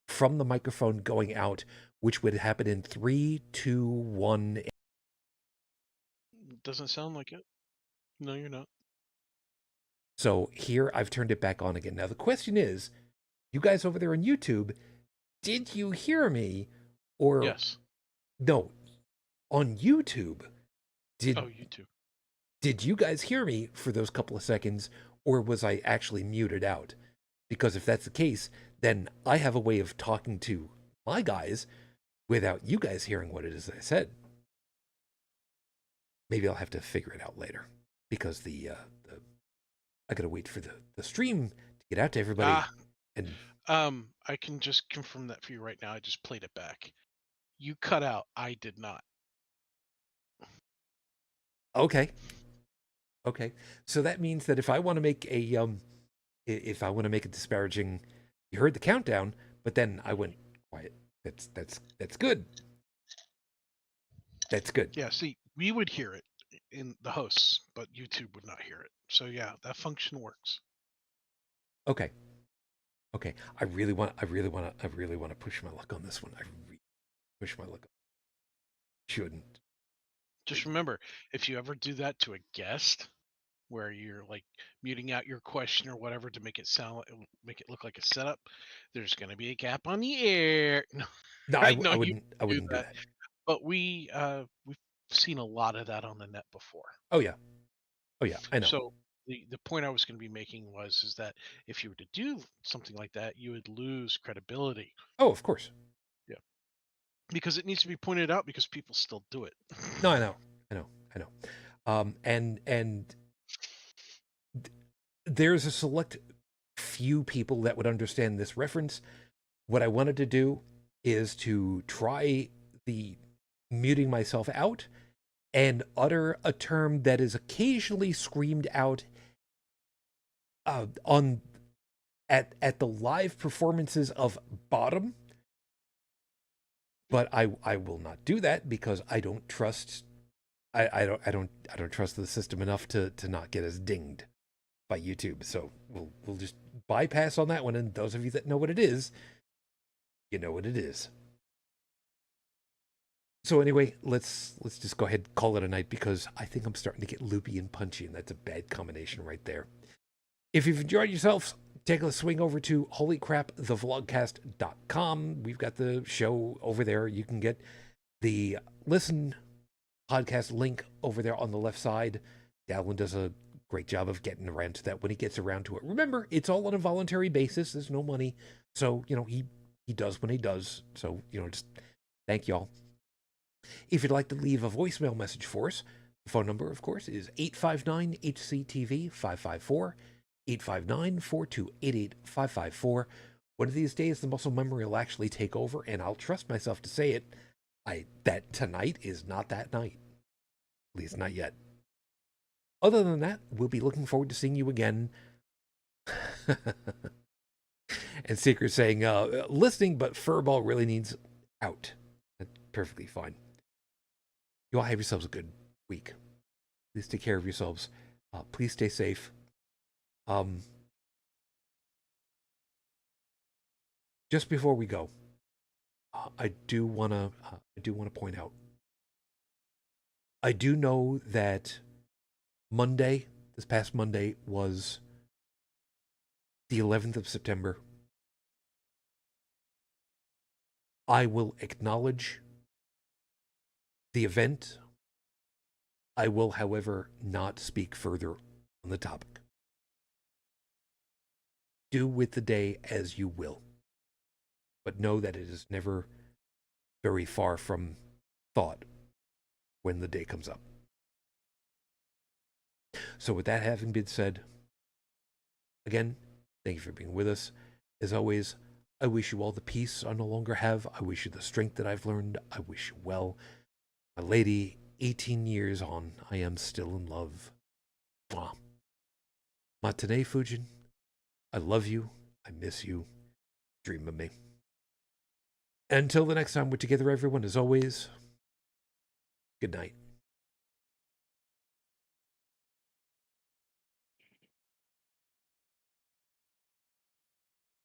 from the microphone going out, which would happen in 3, 2, 1. Doesn't sound like it. No, you're not. So here I've turned it back on again. Now the question is, you guys over there on YouTube, did you hear me? Or Yes. no, on YouTube, YouTube. Did you guys hear me for those couple of seconds, or was I actually muted out? Because if that's the case, then I have a way of talking to my guys without you guys hearing what it is I said. Maybe I'll have to figure it out later, because I gotta wait for the stream to get out to everybody. And I can just confirm that for you right now. I just played it back. You cut out. I did not. okay, so that means that if I want to make a disparaging, you heard the countdown, but then I went quiet. That's good. That's good. Yeah. See, we would hear it in the hosts, but YouTube would not hear it. So yeah, that function works. Okay. I really want to push my luck on this one. I really push my luck. Shouldn't. Just remember, if you ever do that to a guest, where you're like muting out your question or whatever to make it look like a setup, there's going to be a gap on the air. No, I I wouldn't do that. But we've seen a lot of that on the net before. Oh yeah, I know. So the point I was going to be making is that if you were to do something like that, you would lose credibility. Oh, of course. Yeah, because it needs to be pointed out because people still do it. No, I know. And there's a select few people that would understand this reference. What I wanted to do is to try the muting myself out and utter a term that is occasionally screamed out at the live performances of Bottom, but I will not do that because I don't trust I don't trust the system enough to not get us dinged by YouTube. So we'll just bypass on that one. And those of you that know what it is, you know what it is. So anyway, let's just go ahead and call it a night because I think I'm starting to get loopy and punchy, and that's a bad combination right there. If you've enjoyed yourselves, take a swing over to holycrapthevlogcast.com. We've got the show over there. You can get the listen podcast link over there on the left side. Dalan does a great job of getting around to that when he gets around to it. Remember, it's all on a voluntary basis. There's no money. So, he does when he does. So, just thank y'all. If you'd like to leave a voicemail message for us, the phone number, of course, is 859-HCTV 554, 859-4288-554. One of these days, the muscle memory will actually take over, and I'll trust myself to say it. That tonight is not that night. At least not yet. Other than that, we'll be looking forward to seeing you again. And Seeker saying, listening, but Furball really needs out. That's perfectly fine. You all have yourselves a good week. Please take care of yourselves. Please stay safe. Just before we go, I do want to point out. I do know that this past Monday, was the 11th of September. I will acknowledge the event. I will, however, not speak further on the topic. Do with the day as you will. But know that it is never very far from thought when the day comes up. So with that having been said, again, thank you for being with us. As always, I wish you all the peace I no longer have. I wish you the strength that I've learned. I wish you well. My lady 18 years on, I am still in love. Mwah. Matane Fujin, I love you. I miss you. Dream of me. Until the next time we're together, everyone, as always, good night.